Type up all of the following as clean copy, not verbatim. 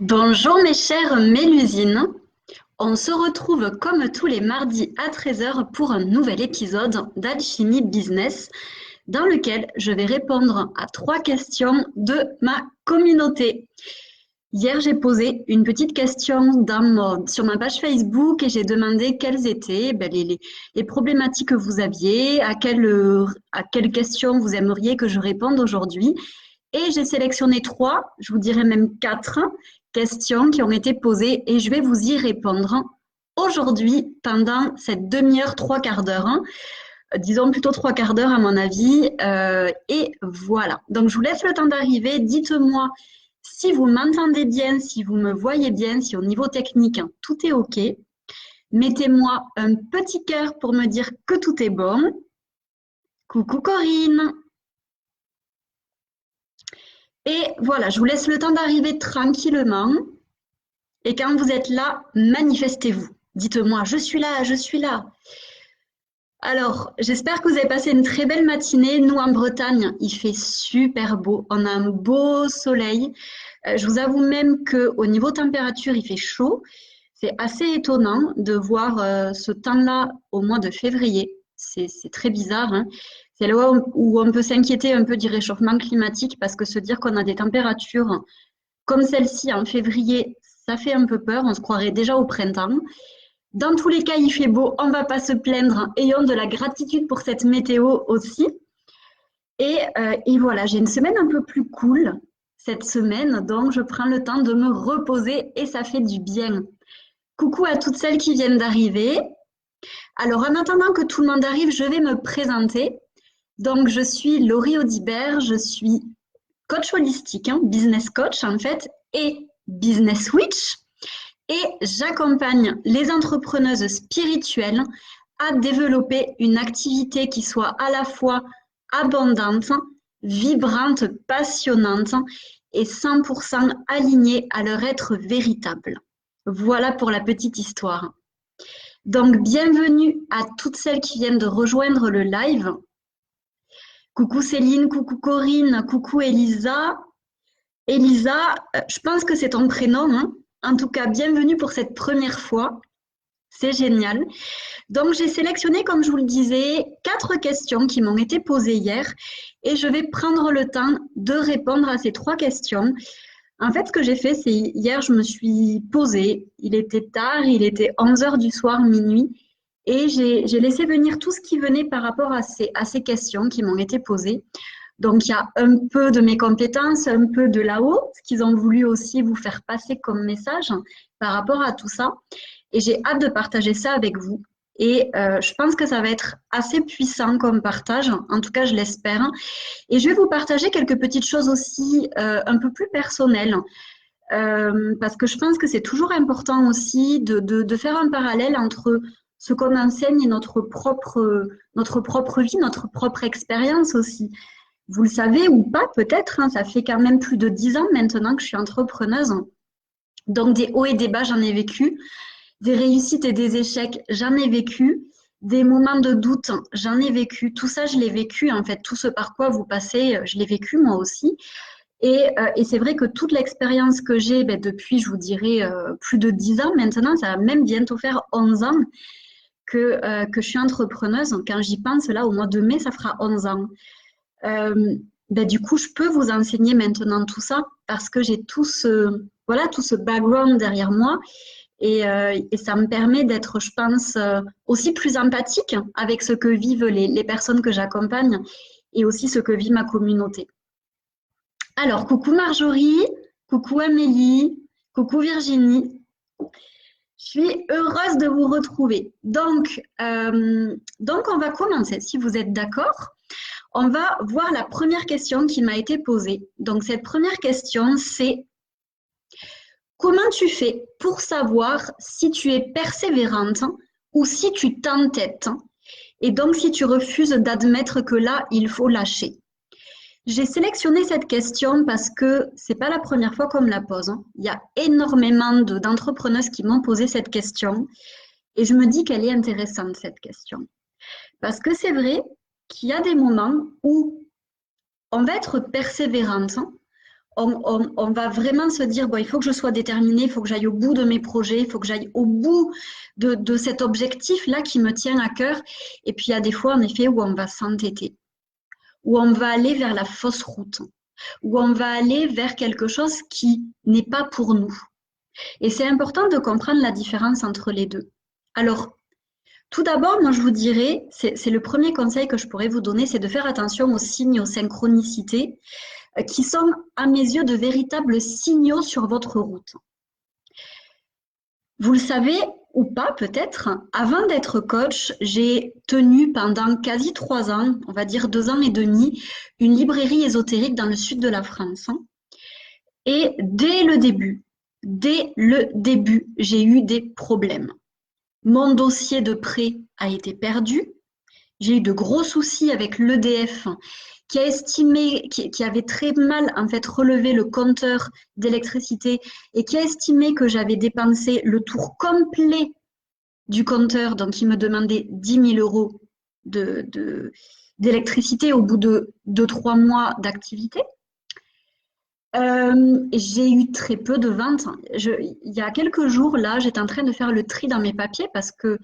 Bonjour mes chères Mélusines, on se retrouve comme tous les mardis à 13 heures pour un nouvel épisode d'Alchimie Business dans lequel je vais répondre à 3 questions de ma communauté. Hier, j'ai posé une petite question sur ma page Facebook et j'ai demandé quelles étaient les problématiques que vous aviez, à quelles questions vous aimeriez que je réponde aujourd'hui. Et j'ai sélectionné 3, je vous dirais même 4 questions qui ont été posées et je vais vous y répondre aujourd'hui pendant cette demi-heure, 3 quarts d'heure. Disons plutôt 3 quarts d'heure à mon avis. Et voilà. Donc je vous laisse le temps d'arriver. Dites-moi si vous m'entendez bien, si vous me voyez bien, si au niveau technique tout est OK. Mettez-moi un petit cœur pour me dire que tout est bon. Coucou Corinne. Et voilà, je vous laisse le temps d'arriver tranquillement. Et quand vous êtes là, manifestez-vous. Dites-moi, je suis là, je suis là. Alors, j'espère que vous avez passé une très belle matinée. Nous, en Bretagne, il fait super beau. On a un beau soleil. Je vous avoue même qu'au niveau température, il fait chaud. C'est assez étonnant de voir ce temps-là au mois de février. C'est très bizarre, hein. C'est là où on peut s'inquiéter un peu du réchauffement climatique parce que se dire qu'on a des températures comme celle-ci en février, ça fait un peu peur. On se croirait déjà au printemps. Dans tous les cas, il fait beau, on ne va pas se plaindre. Ayons de la gratitude pour cette météo aussi. Et voilà, j'ai une semaine un peu plus cool cette semaine, donc je prends le temps de me reposer et ça fait du bien. Coucou à toutes celles qui viennent d'arriver. Alors, en attendant que tout le monde arrive, je vais me présenter. Donc, je suis Laurie Audibert, je suis coach holistique, business coach en fait, et business witch. Et j'accompagne les entrepreneuses spirituelles à développer une activité qui soit à la fois abondante, vibrante, passionnante et 100% alignée à leur être véritable. Voilà pour la petite histoire. Donc, bienvenue à toutes celles qui viennent de rejoindre le live. Coucou Céline, coucou Corinne, coucou Elisa. Elisa, je pense que c'est ton prénom, hein. En tout cas, bienvenue pour cette première fois. C'est génial. Donc, j'ai sélectionné, comme je vous le disais, 4 questions qui m'ont été posées hier et je vais prendre le temps de répondre à ces 3 questions. En fait, ce que j'ai fait, c'est hier, je me suis posée. Il était tard, il était 11 heures du soir, minuit, et j'ai laissé venir tout ce qui venait par rapport à ces questions qui m'ont été posées. Donc, il y a un peu de mes compétences, un peu de là-haut, ce qu'ils ont voulu aussi vous faire passer comme message par rapport à tout ça. Et j'ai hâte de partager ça avec vous. Et je pense que ça va être assez puissant comme partage, en tout cas je l'espère. Et je vais vous partager quelques petites choses aussi un peu plus personnelles, parce que je pense que c'est toujours important aussi de faire un parallèle entre ce qu'on enseigne et notre propre vie, notre propre expérience aussi. Vous le savez ou pas peut-être, hein, ça fait quand même plus de 10 ans maintenant que je suis entrepreneuse. Donc des hauts et des bas, j'en ai vécu. Des réussites et des échecs, j'en ai vécu. Des moments de doute, j'en ai vécu. Tout ça, je l'ai vécu en fait. Tout ce par quoi vous passez, je l'ai vécu moi aussi. Et c'est vrai que toute l'expérience que j'ai depuis, je vous dirais, plus de 10 ans maintenant, ça va même bientôt faire 11 ans que je suis entrepreneuse. Quand j'y pense, là, au mois de mai, ça fera 11 ans. Du coup, je peux vous enseigner maintenant tout ça parce que j'ai voilà, tout ce background derrière moi. Et ça me permet d'être, je pense, aussi plus empathique avec ce que vivent les personnes que j'accompagne et aussi ce que vit ma communauté. Alors, coucou Marjorie, coucou Amélie, coucou Virginie. Je suis heureuse de vous retrouver. Donc on va commencer, si vous êtes d'accord. On va voir la première question qui m'a été posée. Donc, cette première question, c'est: comment tu fais pour savoir si tu es persévérante ou si tu t'entêtes? Et donc, si tu refuses d'admettre que là, il faut lâcher. J'ai sélectionné cette question parce que c'est pas la première fois qu'on me la pose. Il y a énormément d'entrepreneuses qui m'ont posé cette question et je me dis qu'elle est intéressante, cette question. Parce que c'est vrai qu'il y a des moments où on va être persévérante, on va vraiment se dire, bon, il faut que je sois déterminée, il faut que j'aille au bout de mes projets, il faut que j'aille au bout de cet objectif-là qui me tient à cœur. Et puis, il y a des fois, en effet, où on va s'entêter, où on va aller vers la fausse route, où on va aller vers quelque chose qui n'est pas pour nous. Et c'est important de comprendre la différence entre les deux. Alors, tout d'abord, moi, je vous dirais, c'est le premier conseil que je pourrais vous donner, c'est de faire attention aux signes, aux synchronicités, qui sont, à mes yeux, de véritables signaux sur votre route. Vous le savez ou pas peut-être, avant d'être coach, j'ai tenu pendant quasi 3 ans, on va dire 2 ans et demi, une librairie ésotérique dans le sud de la France. Et dès le début, j'ai eu des problèmes. Mon dossier de prêt a été perdu. J'ai eu de gros soucis avec l'EDF qui avait très mal en fait relevé le compteur d'électricité et qui a estimé que j'avais dépensé le tour complet du compteur, donc il me demandait 10 000 euros d'électricité au bout de 2-3 mois d'activité. J'ai eu très peu de ventes. Il y a quelques jours, là, j'étais en train de faire le tri dans mes papiers parce que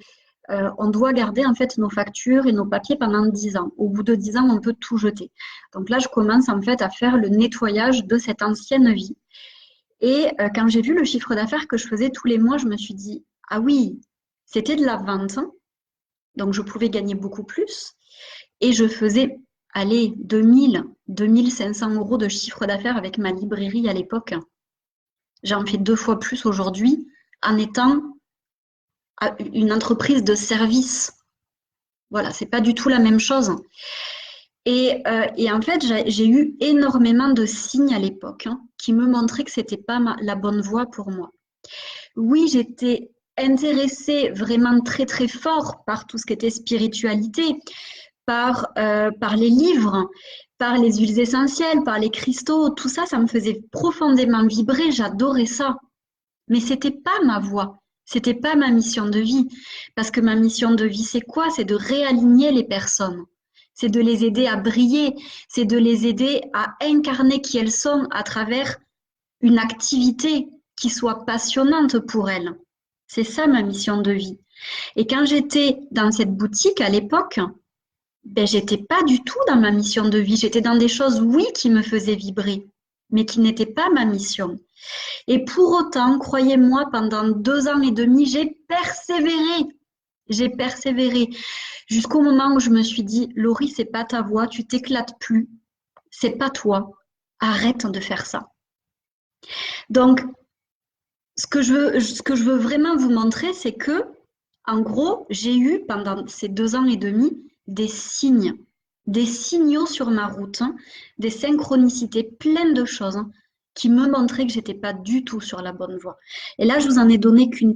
on doit garder en fait nos factures et nos papiers pendant 10 ans. Au bout de 10 ans, on peut tout jeter. Donc là, je commence en fait à faire le nettoyage de cette ancienne vie. Et quand j'ai vu le chiffre d'affaires que je faisais tous les mois, je me suis dit, ah oui, c'était de la vente, donc je pouvais gagner beaucoup plus. Et je faisais, allez, 2 500 euros de chiffre d'affaires avec ma librairie à l'époque. J'en fais 2 fois plus aujourd'hui en étant une entreprise de service. Voilà, c'est pas du tout la même chose. Et en fait, j'ai eu énormément de signes à l'époque qui me montraient que c'était pas la bonne voie pour moi. Oui, j'étais intéressée vraiment très très fort par tout ce qui était spiritualité, par les livres, par les huiles essentielles, par les cristaux, tout ça, ça me faisait profondément vibrer, j'adorais ça. Mais c'était pas ma voie, c'était pas ma mission de vie. Parce que ma mission de vie, c'est quoi? C'est de réaligner les personnes. C'est de les aider à briller, c'est de les aider à incarner qui elles sont à travers une activité qui soit passionnante pour elles. C'est ça ma mission de vie. Et quand j'étais dans cette boutique à l'époque, ben, j'étais pas du tout dans ma mission de vie. J'étais dans des choses, oui, qui me faisaient vibrer, mais qui n'étaient pas ma mission. Et pour autant, croyez-moi, pendant 2 ans et demi, j'ai persévéré. J'ai persévéré jusqu'au moment où je me suis dit, Laurie, c'est pas ta voie, tu t'éclates plus, c'est pas toi. Arrête de faire ça. Donc, ce que je veux vraiment vous montrer, c'est que, en gros, j'ai eu pendant ces 2 ans et demi des signes, des signaux sur ma route, des synchronicités, plein de choses qui me montraient que j'étais pas du tout sur la bonne voie. Et là, je vous en ai donné qu'un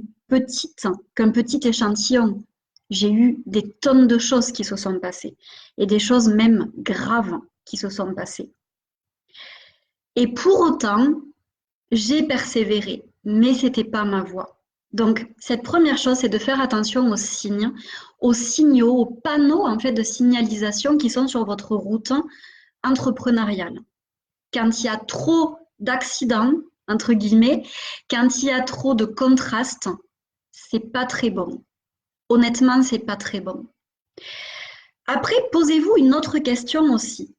petit échantillon. J'ai eu des tonnes de choses qui se sont passées et des choses même graves qui se sont passées. Et pour autant, j'ai persévéré, mais c'était pas ma voie. Donc, cette première chose, c'est de faire attention aux signes, aux signaux, aux panneaux en fait de signalisation qui sont sur votre route entrepreneuriale. Quand il y a trop d'accidents, entre guillemets, quand il y a trop de contrastes, c'est pas très bon. Honnêtement, c'est pas très bon. Après, posez-vous une autre question aussi.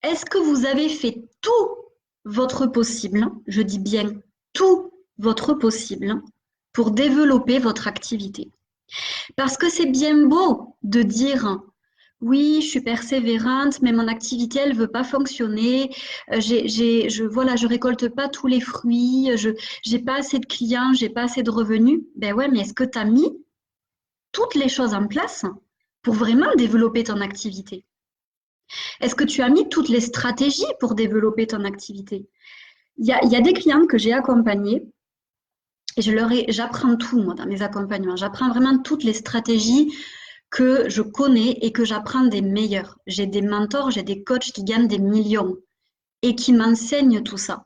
Est-ce que vous avez fait tout votre possible, je dis bien tout votre possible, pour développer votre activité? Parce que c'est bien beau de dire oui, je suis persévérante, mais mon activité, elle ne veut pas fonctionner. Je récolte pas tous les fruits, je n'ai pas assez de clients, j'ai pas assez de revenus. Ben ouais, mais est-ce que tu as mis toutes les choses en place pour vraiment développer ton activité? Est-ce que tu as mis toutes les stratégies pour développer ton activité? Il y a des clients que j'ai accompagnés et j'apprends tout, moi, dans mes accompagnements. J'apprends vraiment toutes les stratégies que je connais et que j'apprends des meilleurs. J'ai des mentors, j'ai des coachs qui gagnent des millions et qui m'enseignent tout ça.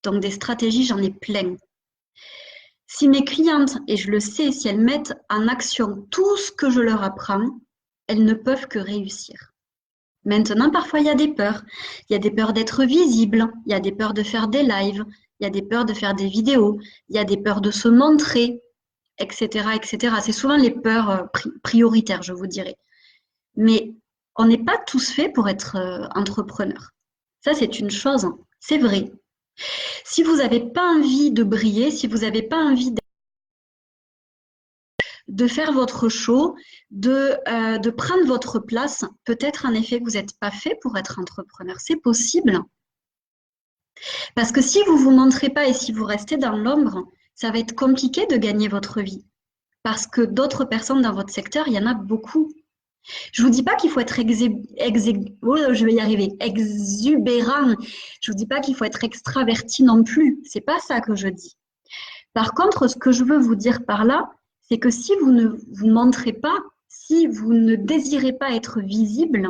Donc, des stratégies, j'en ai plein. Si mes clientes, et je le sais, si elles mettent en action tout ce que je leur apprends, elles ne peuvent que réussir. Maintenant, parfois, il y a des peurs. Il y a des peurs d'être visible, il y a des peurs de faire des lives, il y a des peurs de faire des vidéos, il y a des peurs de se montrer, etc., etc. C'est souvent les peurs prioritaires, je vous dirais. Mais on n'est pas tous faits pour être entrepreneur. Ça, c'est une chose, hein. C'est vrai. Si vous n'avez pas envie de briller, si vous n'avez pas envie de faire votre show, de prendre votre place, peut-être en effet que vous n'êtes pas fait pour être entrepreneur. C'est possible. Parce que si vous ne vous montrez pas et si vous restez dans l'ombre, ça va être compliqué de gagner votre vie. Parce que d'autres personnes dans votre secteur, il y en a beaucoup. Je ne vous dis pas qu'il faut être je vais y arriver, exubérant. Je ne vous dis pas qu'il faut être extraverti non plus. C'est pas ça que je dis. Par contre, ce que je veux vous dire par là, c'est que si vous ne vous montrez pas, si vous ne désirez pas être visible,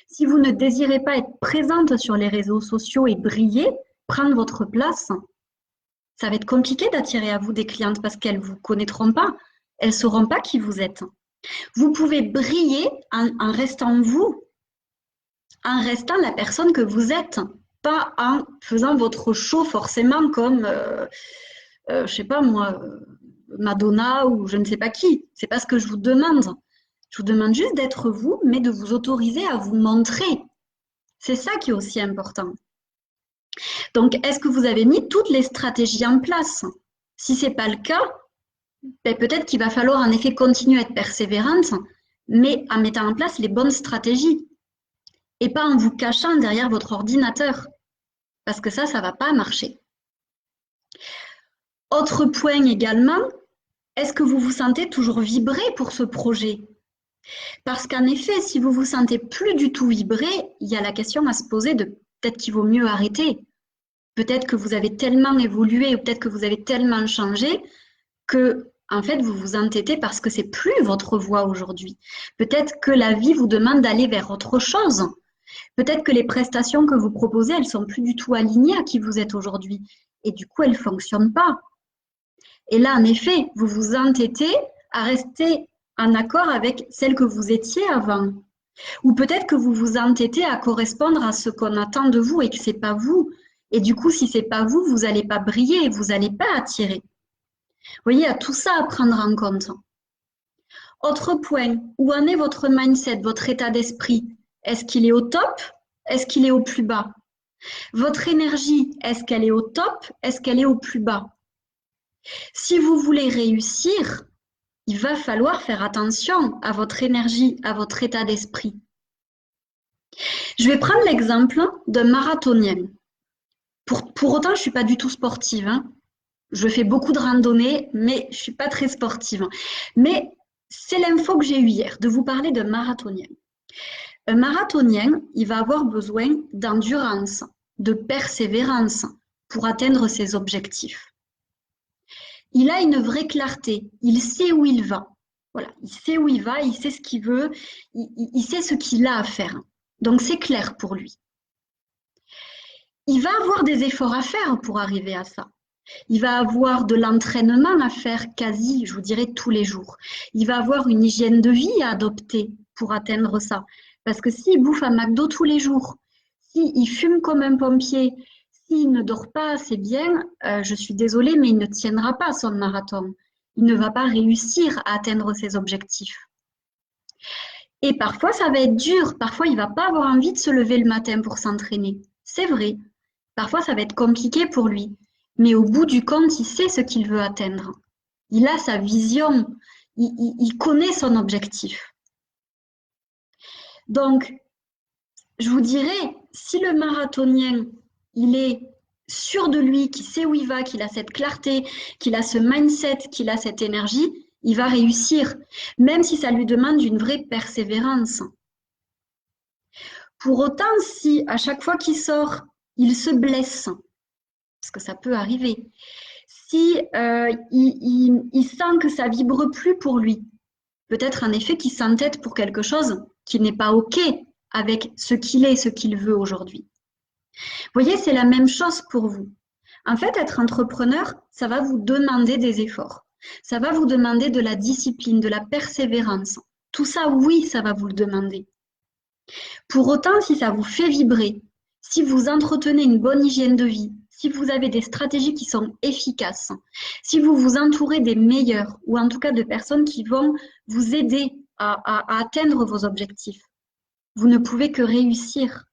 si vous ne désirez pas être présente sur les réseaux sociaux et briller, prendre votre place, ça va être compliqué d'attirer à vous des clientes parce qu'elles ne vous connaîtront pas, elles ne sauront pas qui vous êtes. Vous pouvez briller en restant vous, en restant la personne que vous êtes, pas en faisant votre show forcément comme, je sais pas moi, Madonna ou je ne sais pas qui. C'est pas ce que je vous demande. Je vous demande juste d'être vous, mais de vous autoriser à vous montrer. C'est ça qui est aussi important. Donc, est-ce que vous avez mis toutes les stratégies en place? Si ce n'est pas le cas, ben peut-être qu'il va falloir en effet continuer à être persévérante, mais en mettant en place les bonnes stratégies et pas en vous cachant derrière votre ordinateur, parce que ça ne va pas marcher. Autre point également, est-ce que vous vous sentez toujours vibrer pour ce projet? Parce qu'en effet, si vous vous sentez plus du tout vibrer, il y a la question à se poser de peut-être qu'il vaut mieux arrêter. Peut-être que vous avez tellement évolué ou peut-être que vous avez tellement changé que en fait, vous vous entêtez parce que c'est plus votre voie aujourd'hui. Peut-être que la vie vous demande d'aller vers autre chose. Peut-être que les prestations que vous proposez, elles sont plus du tout alignées à qui vous êtes aujourd'hui. Et du coup, elles ne fonctionnent pas. Et là, en effet, vous vous entêtez à rester en accord avec celle que vous étiez avant. Ou peut-être que vous vous entêtez à correspondre à ce qu'on attend de vous et que ce n'est pas vous. Et du coup, si ce n'est pas vous, vous n'allez pas briller et vous n'allez pas attirer. Vous voyez, il y a tout ça à prendre en compte. Autre point, où en est votre mindset, votre état d'esprit? Est-ce qu'il est au top? Est-ce qu'il est au plus bas? Votre énergie, est-ce qu'elle est au top? Est-ce qu'elle est au plus bas? Si vous voulez réussir, il va falloir faire attention à votre énergie, à votre état d'esprit. Je vais prendre l'exemple d'un marathonien. Pour autant, je ne suis pas du tout sportive, hein. Je fais beaucoup de randonnées, mais je ne suis pas très sportive. Mais c'est l'info que j'ai eue hier, de vous parler d'un marathonien. Un marathonien, il va avoir besoin d'endurance, de persévérance pour atteindre ses objectifs. Il a une vraie clarté, il sait où il va. Voilà, il sait où il va, il sait ce qu'il veut, il sait ce qu'il a à faire. Donc c'est clair pour lui. Il va avoir des efforts à faire pour arriver à ça. Il va avoir de l'entraînement à faire quasi, je vous dirais, tous les jours. Il va avoir une hygiène de vie à adopter pour atteindre ça. Parce que s'il bouffe un McDo tous les jours, s'il fume comme un pompier, s'il ne dort pas assez bien, je suis désolée, mais il ne tiendra pas son marathon. Il ne va pas réussir à atteindre ses objectifs. Et parfois, ça va être dur. Parfois, il ne va pas avoir envie de se lever le matin pour s'entraîner. C'est vrai. Parfois, ça va être compliqué pour lui. Mais au bout du compte, il sait ce qu'il veut atteindre. Il a sa vision. Il connaît son objectif. Donc, je vous dirais, si le marathonien, il est sûr de lui, qu'il sait où il va, qu'il a cette clarté, qu'il a ce mindset, qu'il a cette énergie, il va réussir, même si ça lui demande une vraie persévérance. Pour autant, si à chaque fois qu'il sort, il se blesse, parce que ça peut arriver, si il sent que ça vibre plus pour lui, peut-être en effet qu'il s'entête pour quelque chose qui n'est pas OK avec ce qu'il est, ce qu'il veut aujourd'hui. Vous voyez, c'est la même chose pour vous. En fait, être entrepreneur, ça va vous demander des efforts. Ça va vous demander de la discipline, de la persévérance. Tout ça, oui, ça va vous le demander. Pour autant, si ça vous fait vibrer, si vous entretenez une bonne hygiène de vie, si vous avez des stratégies qui sont efficaces, si vous vous entourez des meilleurs, ou en tout cas de personnes qui vont vous aider à atteindre vos objectifs, vous ne pouvez que réussir.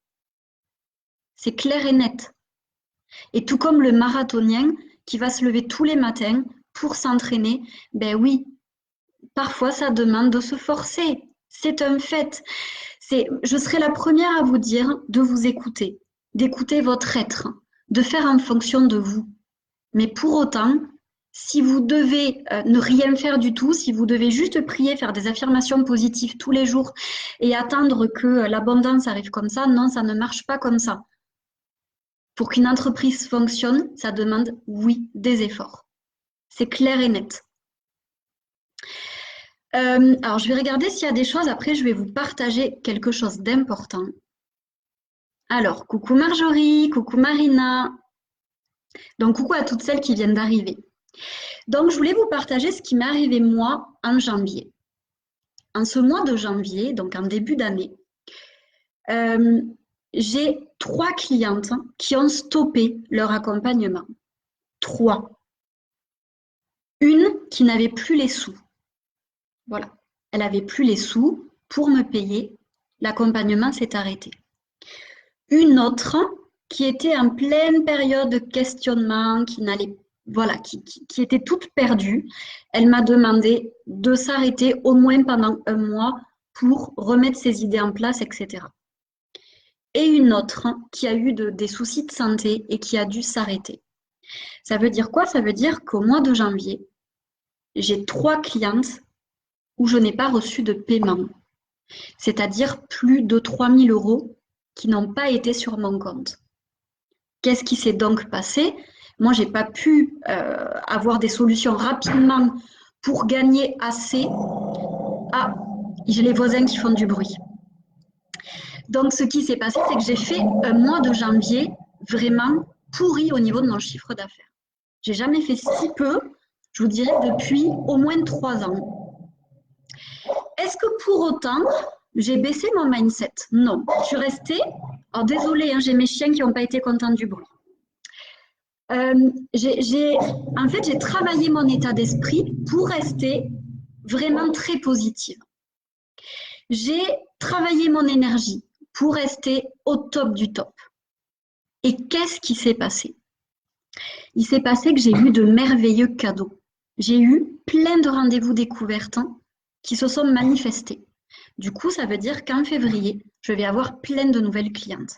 C'est clair et net. Et tout comme le marathonien qui va se lever tous les matins pour s'entraîner, ben oui, parfois ça demande de se forcer. C'est un fait. Je serai la première à vous dire de vous écouter, d'écouter votre être, de faire en fonction de vous. Mais pour autant, si vous devez ne rien faire du tout, si vous devez juste prier, faire des affirmations positives tous les jours et attendre que l'abondance arrive comme ça, non, ça ne marche pas comme ça. Pour qu'une entreprise fonctionne, ça demande, oui, des efforts. C'est clair et net. Alors, je vais regarder s'il y a des choses. Après, je vais vous partager quelque chose d'important. Alors, coucou Marjorie, coucou Marina. Donc, coucou à toutes celles qui viennent d'arriver. Donc, je voulais vous partager ce qui m'est arrivé moi en janvier. En ce mois de janvier, donc en début d'année, j'ai 3 clientes qui ont stoppé leur accompagnement. 3. Une qui n'avait plus les sous. Voilà, elle n'avait plus les sous pour me payer. L'accompagnement s'est arrêté. Une autre qui était en pleine période de questionnement, qui était toute perdue. Elle m'a demandé de s'arrêter au moins pendant un mois pour remettre ses idées en place, etc. Et une autre qui a eu des soucis de santé et qui a dû s'arrêter. Ça veut dire quoi? Ça veut dire qu'au mois de janvier, j'ai 3 clientes où je n'ai pas reçu de paiement, c'est-à-dire plus de 3 000 € qui n'ont pas été sur mon compte. Qu'est-ce qui s'est donc passé? Moi, je n'ai pas pu avoir des solutions rapidement pour gagner assez. Ah, j'ai les voisins qui font du bruit. Donc, ce qui s'est passé, c'est que j'ai fait un mois de janvier vraiment pourri au niveau de mon chiffre d'affaires. J'ai jamais fait si peu, je vous dirais, depuis au moins 3 ans. Est-ce que pour autant, j'ai baissé mon mindset? Non. Je suis restée. Alors, désolée, j'ai mes chiens qui n'ont pas été contents du bruit. En fait, j'ai travaillé mon état d'esprit pour rester vraiment très positive. J'ai travaillé mon énergie pour rester au top du top. Et qu'est-ce qui s'est passé? Il s'est passé que j'ai eu de merveilleux cadeaux. J'ai eu plein de rendez-vous découvertes qui se sont manifestés. Du coup, ça veut dire qu'en février, je vais avoir plein de nouvelles clientes.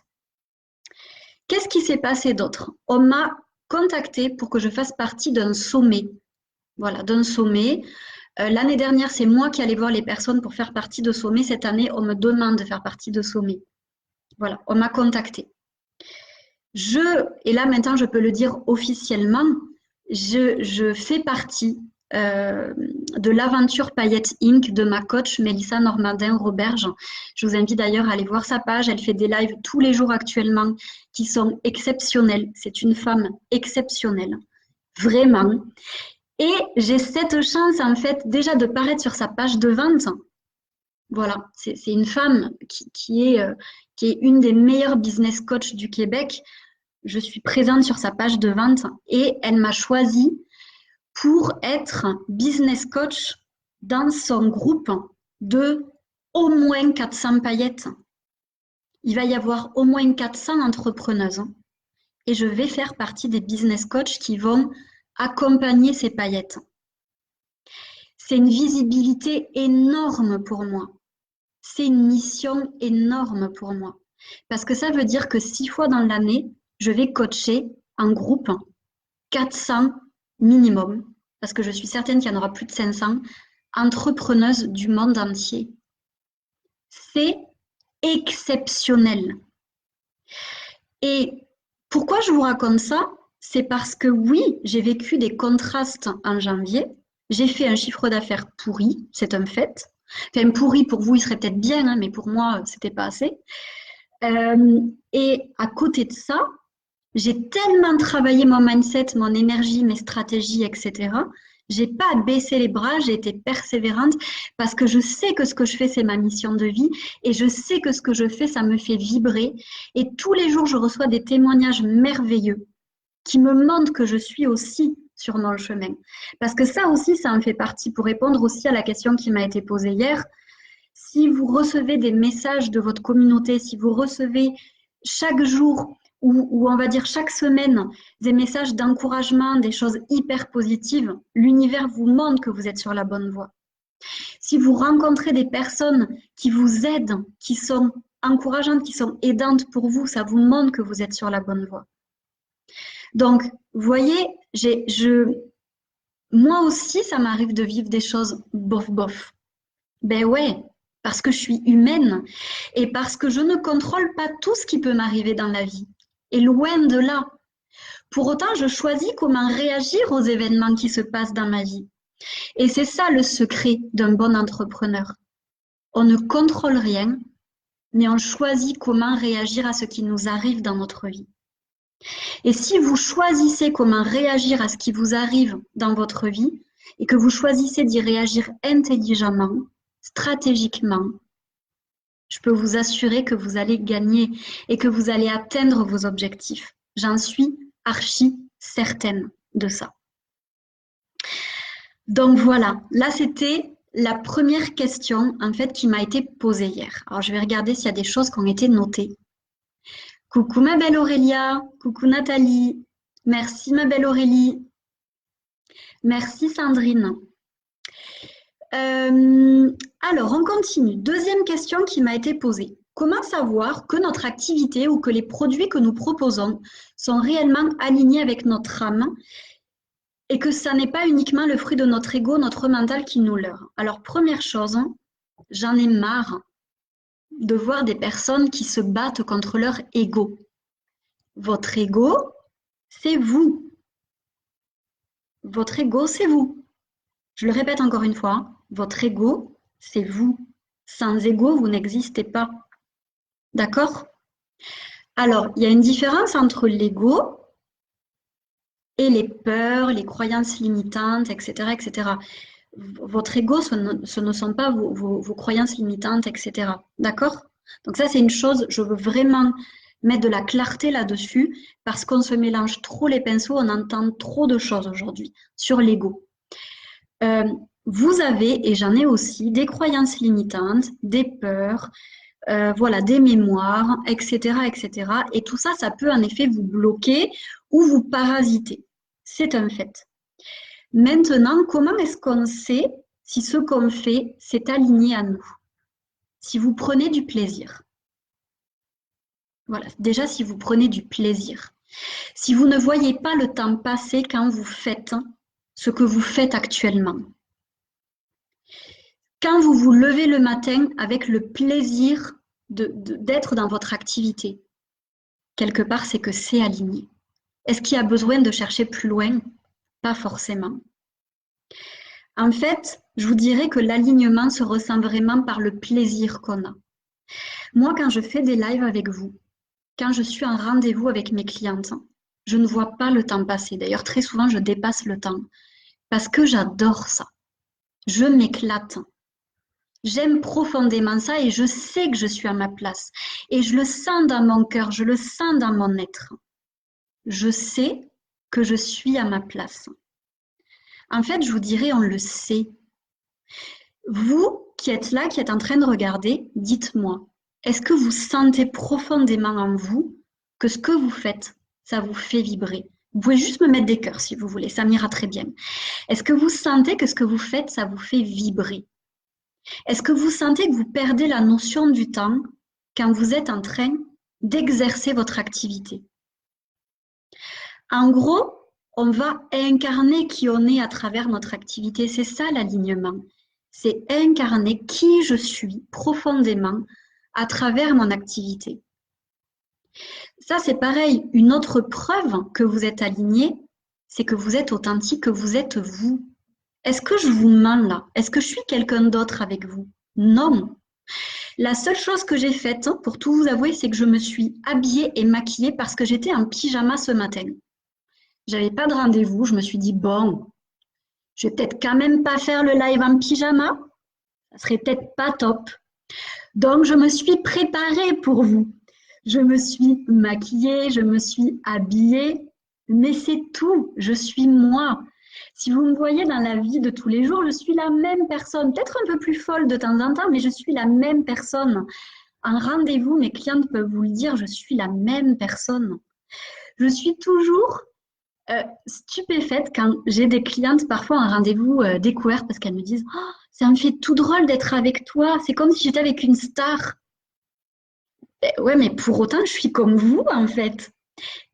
Qu'est-ce qui s'est passé d'autre? On m'a contacté pour que je fasse partie d'un sommet. Voilà, d'un sommet. L'année dernière, c'est moi qui allais voir les personnes pour faire partie de sommet. Cette année, on me demande de faire partie de sommet. Voilà, on m'a contacté. Et là maintenant, je peux le dire officiellement, je fais partie de l'aventure Paillettes Inc. de ma coach Mélissa Normandin-Roberge. Je vous invite d'ailleurs à aller voir sa page. Elle fait des lives tous les jours actuellement qui sont exceptionnels. C'est une femme exceptionnelle, vraiment. Et j'ai cette chance en fait déjà de paraître sur sa page de vente. Voilà, c'est une femme qui est une des meilleures business coachs du Québec. Je suis présente sur sa page de vente et elle m'a choisie pour être business coach dans son groupe de au moins 400 paillettes. Il va y avoir au moins 400 entrepreneuses et je vais faire partie des business coachs qui vont accompagner ces paillettes. C'est une visibilité énorme pour moi. C'est une mission énorme pour moi. Parce que ça veut dire que 6 fois dans l'année, je vais coacher en groupe 400 minimum, parce que je suis certaine qu'il y en aura plus de 500 entrepreneuses du monde entier. C'est exceptionnel. Et pourquoi je vous raconte ça? C'est parce que oui, j'ai vécu des contrastes en janvier. J'ai fait un chiffre d'affaires pourri, c'est un fait. Enfin, pourri pour vous, il serait peut-être bien, mais pour moi, c'était pas assez. Et à côté de ça, j'ai tellement travaillé mon mindset, mon énergie, mes stratégies, etc. J'ai pas baissé les bras, j'ai été persévérante parce que je sais que ce que je fais, c'est ma mission de vie et je sais que ce que je fais, ça me fait vibrer. Et tous les jours, je reçois des témoignages merveilleux qui me montrent que je suis aussi sur mon chemin. Parce que ça aussi, ça en fait partie pour répondre aussi à la question qui m'a été posée hier. Si vous recevez des messages de votre communauté, si vous recevez chaque jour ou on va dire chaque semaine des messages d'encouragement, des choses hyper positives, l'univers vous montre que vous êtes sur la bonne voie. Si vous rencontrez des personnes qui vous aident, qui sont encourageantes, qui sont aidantes pour vous, ça vous montre que vous êtes sur la bonne voie. Donc, vous voyez, moi aussi, ça m'arrive de vivre des choses bof bof. Ben ouais, parce que je suis humaine et parce que je ne contrôle pas tout ce qui peut m'arriver dans la vie. Et loin de là. Pour autant, je choisis comment réagir aux événements qui se passent dans ma vie. Et c'est ça le secret d'un bon entrepreneur. On ne contrôle rien, mais on choisit comment réagir à ce qui nous arrive dans notre vie. Et si vous choisissez comment réagir à ce qui vous arrive dans votre vie et que vous choisissez d'y réagir intelligemment, stratégiquement, je peux vous assurer que vous allez gagner et que vous allez atteindre vos objectifs. J'en suis archi certaine de ça. Donc voilà, là c'était la première question en fait qui m'a été posée hier. Alors je vais regarder s'il y a des choses qui ont été notées. Coucou ma belle Aurélia, coucou Nathalie, merci ma belle Aurélie, merci Sandrine. Alors, on continue. Deuxième question qui m'a été posée. Comment savoir que notre activité ou que les produits que nous proposons sont réellement alignés avec notre âme et que ça n'est pas uniquement le fruit de notre ego, notre mental qui nous leurre? Alors, première chose, j'en ai marre de voir des personnes qui se battent contre leur ego. Votre ego, c'est vous. Votre ego, c'est vous. Je le répète encore une fois, votre ego, c'est vous. Sans ego, vous n'existez pas. D'accord? Alors, il y a une différence entre l'ego et les peurs, les croyances limitantes, etc., etc. Votre ego, ce ne sont pas vos croyances limitantes, etc. D'accord? Donc ça, c'est une chose, je veux vraiment mettre de la clarté là-dessus parce qu'on se mélange trop les pinceaux, on entend trop de choses aujourd'hui sur l'ego. Vous avez, et j'en ai aussi, des croyances limitantes, des peurs, voilà, des mémoires, etc., etc. Et tout ça, ça peut en effet vous bloquer ou vous parasiter. C'est un fait. Maintenant, comment est-ce qu'on sait si ce qu'on fait, c'est aligné à nous? Si vous prenez du plaisir. Voilà, déjà si vous prenez du plaisir. Si vous ne voyez pas le temps passer quand vous faites ce que vous faites actuellement. Quand vous vous levez le matin avec le plaisir d'être dans votre activité, quelque part, c'est que c'est aligné. Est-ce qu'il y a besoin de chercher plus loin? Pas forcément. En fait, je vous dirais que l'alignement se ressent vraiment par le plaisir qu'on a. Moi, quand je fais des lives avec vous, quand je suis en rendez-vous avec mes clientes, je ne vois pas le temps passer. D'ailleurs, très souvent, je dépasse le temps parce que j'adore ça. Je m'éclate. J'aime profondément ça et je sais que je suis à ma place. Et je le sens dans mon cœur, je le sens dans mon être. Je sais que je suis à ma place. En fait, je vous dirais, on le sait. Vous qui êtes là, qui êtes en train de regarder, dites-moi, est-ce que vous sentez profondément en vous que ce que vous faites, ça vous fait vibrer? Vous pouvez juste me mettre des cœurs si vous voulez, ça m'ira très bien. Est-ce que vous sentez que ce que vous faites, ça vous fait vibrer? Est-ce que vous sentez que vous perdez la notion du temps quand vous êtes en train d'exercer votre activité? En gros, on va incarner qui on est à travers notre activité. C'est ça l'alignement. C'est incarner qui je suis profondément à travers mon activité. Ça, c'est pareil. Une autre preuve que vous êtes aligné, c'est que vous êtes authentique, que vous êtes vous. Est-ce que je vous mens là? Est-ce que je suis quelqu'un d'autre avec vous? Non. La seule chose que j'ai faite, pour tout vous avouer, c'est que je me suis habillée et maquillée parce que j'étais en pyjama ce matin. J'avais pas de rendez-vous. Je me suis dit, bon, Je vais peut-être quand même pas faire le live en pyjama. Ça serait peut-être pas top. Donc, je me suis préparée pour vous. Je me suis maquillée, je me suis habillée, mais c'est tout. Je suis moi. Si vous me voyez dans la vie de tous les jours, je suis la même personne. Peut-être un peu plus folle de temps en temps, mais je suis la même personne. En rendez-vous, mes clientes peuvent vous le dire, je suis la même personne. Je suis toujours stupéfaite quand j'ai des clientes parfois en rendez-vous découvert parce qu'elles me disent oh, ça me fait tout drôle d'être avec toi, c'est comme si j'étais avec une star. Ben, ouais, mais pour autant, je suis comme vous en fait.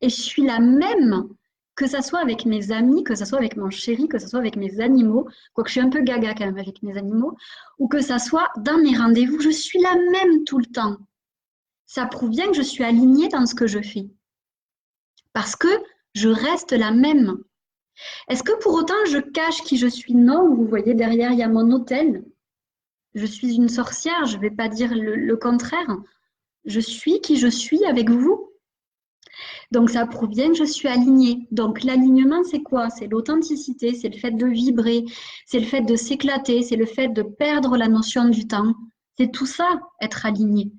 Et je suis la même, que ça soit avec mes amis, que ça soit avec mon chéri, que ça soit avec mes animaux, quoique je suis un peu gaga quand même avec mes animaux, ou que ça soit dans mes rendez-vous, je suis la même tout le temps. Ça prouve bien que je suis alignée dans ce que je fais. Parce que je reste la même. Est-ce que pour autant je cache qui je suis? Non, vous voyez derrière, il y a mon hôtel. Je suis une sorcière, je ne vais pas dire le contraire. Je suis qui je suis avec vous. Donc ça prouve bien que je suis alignée. Donc l'alignement, c'est quoi? C'est l'authenticité, c'est le fait de vibrer, c'est le fait de s'éclater, c'est le fait de perdre la notion du temps. C'est tout ça, être aligné.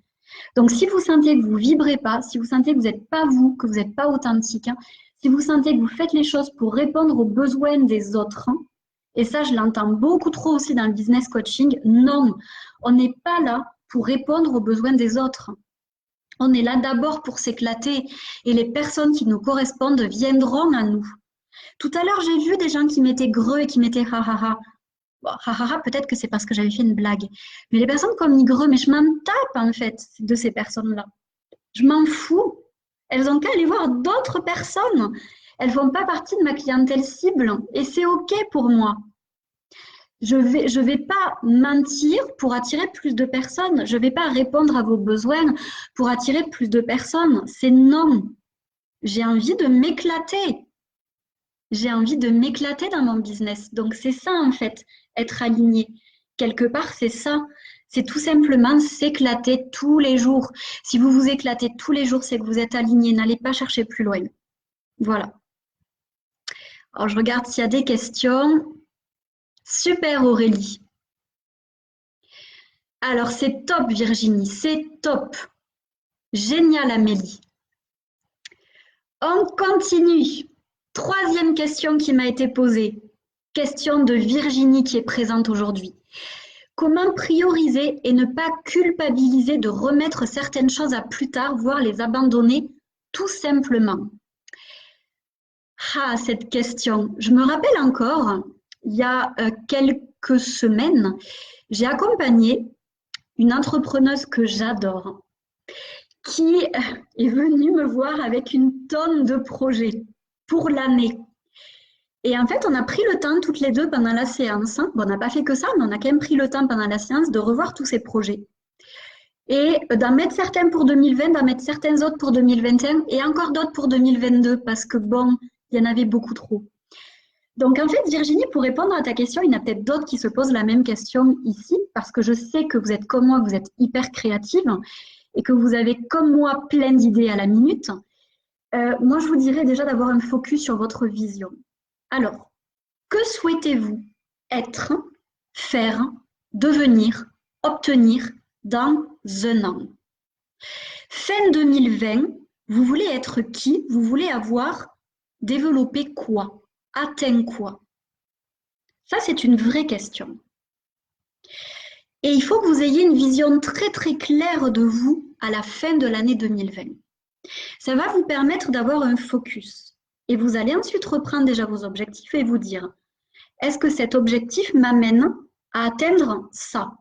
Donc si vous sentez que vous ne vibrez pas, si vous sentez que vous n'êtes pas vous, que vous n'êtes pas authentique, hein, si vous sentez que vous faites les choses pour répondre aux besoins des autres, hein, et ça je l'entends beaucoup trop aussi dans le business coaching, non, on n'est pas là pour répondre aux besoins des autres. On est là d'abord pour s'éclater et les personnes qui nous correspondent viendront à nous. Tout à l'heure, j'ai vu des gens qui m'étaient greux et qui m'étaient ha ha ha. Bon, ha ha ha, peut-être que c'est parce que j'avais fait une blague. Mais les personnes comme Nigreux, mais je m'en tape en fait de ces personnes-là. Je m'en fous. Elles ont qu'à aller voir d'autres personnes. Elles ne font pas partie de ma clientèle cible et c'est OK pour moi. Je vais pas mentir pour attirer plus de personnes. Je vais pas répondre à vos besoins pour attirer plus de personnes. C'est non. J'ai envie de m'éclater. J'ai envie de m'éclater dans mon business. Donc c'est ça en fait, être aligné. Quelque part, c'est ça. C'est tout simplement s'éclater tous les jours. Si vous vous éclatez tous les jours, c'est que vous êtes aligné. N'allez pas chercher plus loin. Voilà. Alors je regarde s'il y a des questions. Super Aurélie. Alors c'est top Virginie, c'est top. Génial Amélie. On continue. Troisième question qui m'a été posée. Question de Virginie qui est présente aujourd'hui. Comment prioriser et ne pas culpabiliser de remettre certaines choses à plus tard, voire les abandonner tout simplement? Ah, cette question. Je me rappelle encore, il y a quelques semaines, j'ai accompagné une entrepreneuse que j'adore, qui est venue me voir avec une tonne de projets pour l'année. Et en fait, on a pris le temps toutes les deux pendant la séance. Bon, on n'a pas fait que ça, mais on a quand même pris le temps pendant la séance de revoir tous ces projets. Et d'en mettre certains pour 2020, d'en mettre certains autres pour 2021 et encore d'autres pour 2022 parce que bon, il y en avait beaucoup trop. Donc en fait, Virginie, pour répondre à ta question, il y en a peut-être d'autres qui se posent la même question ici parce que je sais que vous êtes comme moi, vous êtes hyper créative et que vous avez comme moi plein d'idées à la minute. Moi, je vous dirais déjà d'avoir un focus sur votre vision. Alors, que souhaitez-vous être, faire, devenir, obtenir dans un an? Fin 2020, vous voulez être qui? Vous voulez avoir développé quoi? Atteint quoi? Ça, c'est une vraie question. Et il faut que vous ayez une vision très très claire de vous à la fin de l'année 2020. Ça va vous permettre d'avoir un focus. Et vous allez ensuite reprendre déjà vos objectifs et vous dire, est-ce que cet objectif m'amène à atteindre ça?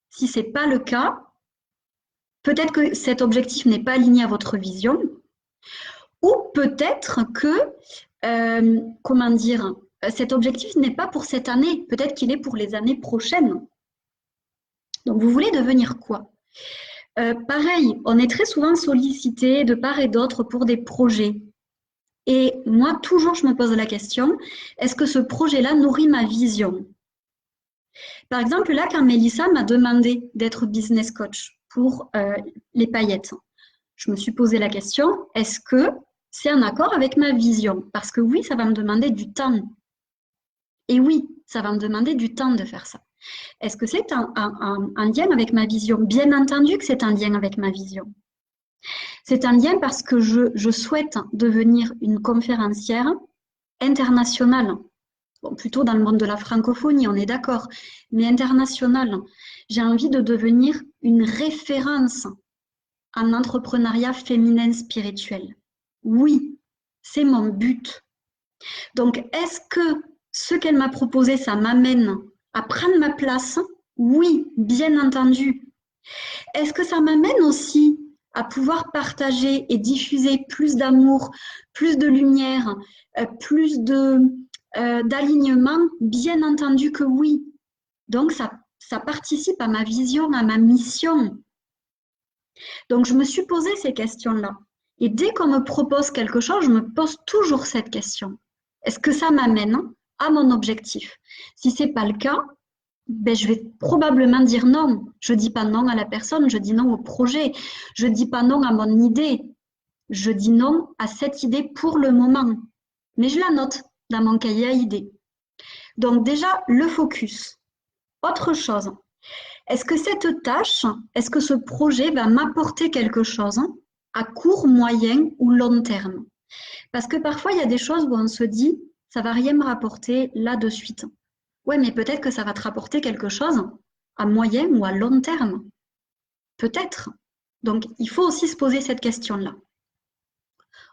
Si ce n'est pas le cas, peut-être que cet objectif n'est pas aligné à votre vision, ou peut-être que, cet objectif n'est pas pour cette année, peut-être qu'il est pour les années prochaines. Donc, vous voulez devenir quoi? Pareil, on est très souvent sollicité de part et d'autre pour des projets. Et moi, toujours, je me pose la question, est-ce que ce projet-là nourrit ma vision? Par exemple, là, quand Mélissa m'a demandé d'être business coach pour les paillettes, je me suis posé la question, est-ce que c'est en accord avec ma vision? Parce que oui, ça va me demander du temps. Et oui, ça va me demander du temps de faire ça. Est-ce que c'est un lien avec ma vision? Bien entendu que c'est un lien avec ma vision. C'est un lien parce que je souhaite devenir une conférencière internationale. Bon, plutôt dans le monde de la francophonie, on est d'accord, mais internationale. J'ai envie de devenir une référence en entrepreneuriat féminin spirituel. Oui, c'est mon but. Donc, est-ce que ce qu'elle m'a proposé, ça m'amène à prendre ma place? Oui, bien entendu. Est-ce que ça m'amène aussi à pouvoir partager et diffuser plus d'amour, plus de lumière, plus d'alignement? Bien entendu que oui. Donc, ça participe à ma vision, à ma mission. Donc, je me suis posé ces questions-là. Et dès qu'on me propose quelque chose, je me pose toujours cette question. Est-ce que ça m'amène à mon objectif? Si ce n'est pas le cas, ben, je vais probablement dire non. Je ne dis pas non à la personne, je dis non au projet. Je ne dis pas non à mon idée. Je dis non à cette idée pour le moment. Mais je la note dans mon cahier à idées. Donc déjà, le focus. Autre chose, est-ce que cette tâche, est-ce que ce projet va m'apporter quelque chose à court, moyen ou long terme? Parce que parfois, il y a des choses où on se dit, ça ne va rien me rapporter là de suite. Ouais, mais peut-être que ça va te rapporter quelque chose à moyen ou à long terme. Peut-être. Donc, il faut aussi se poser cette question-là.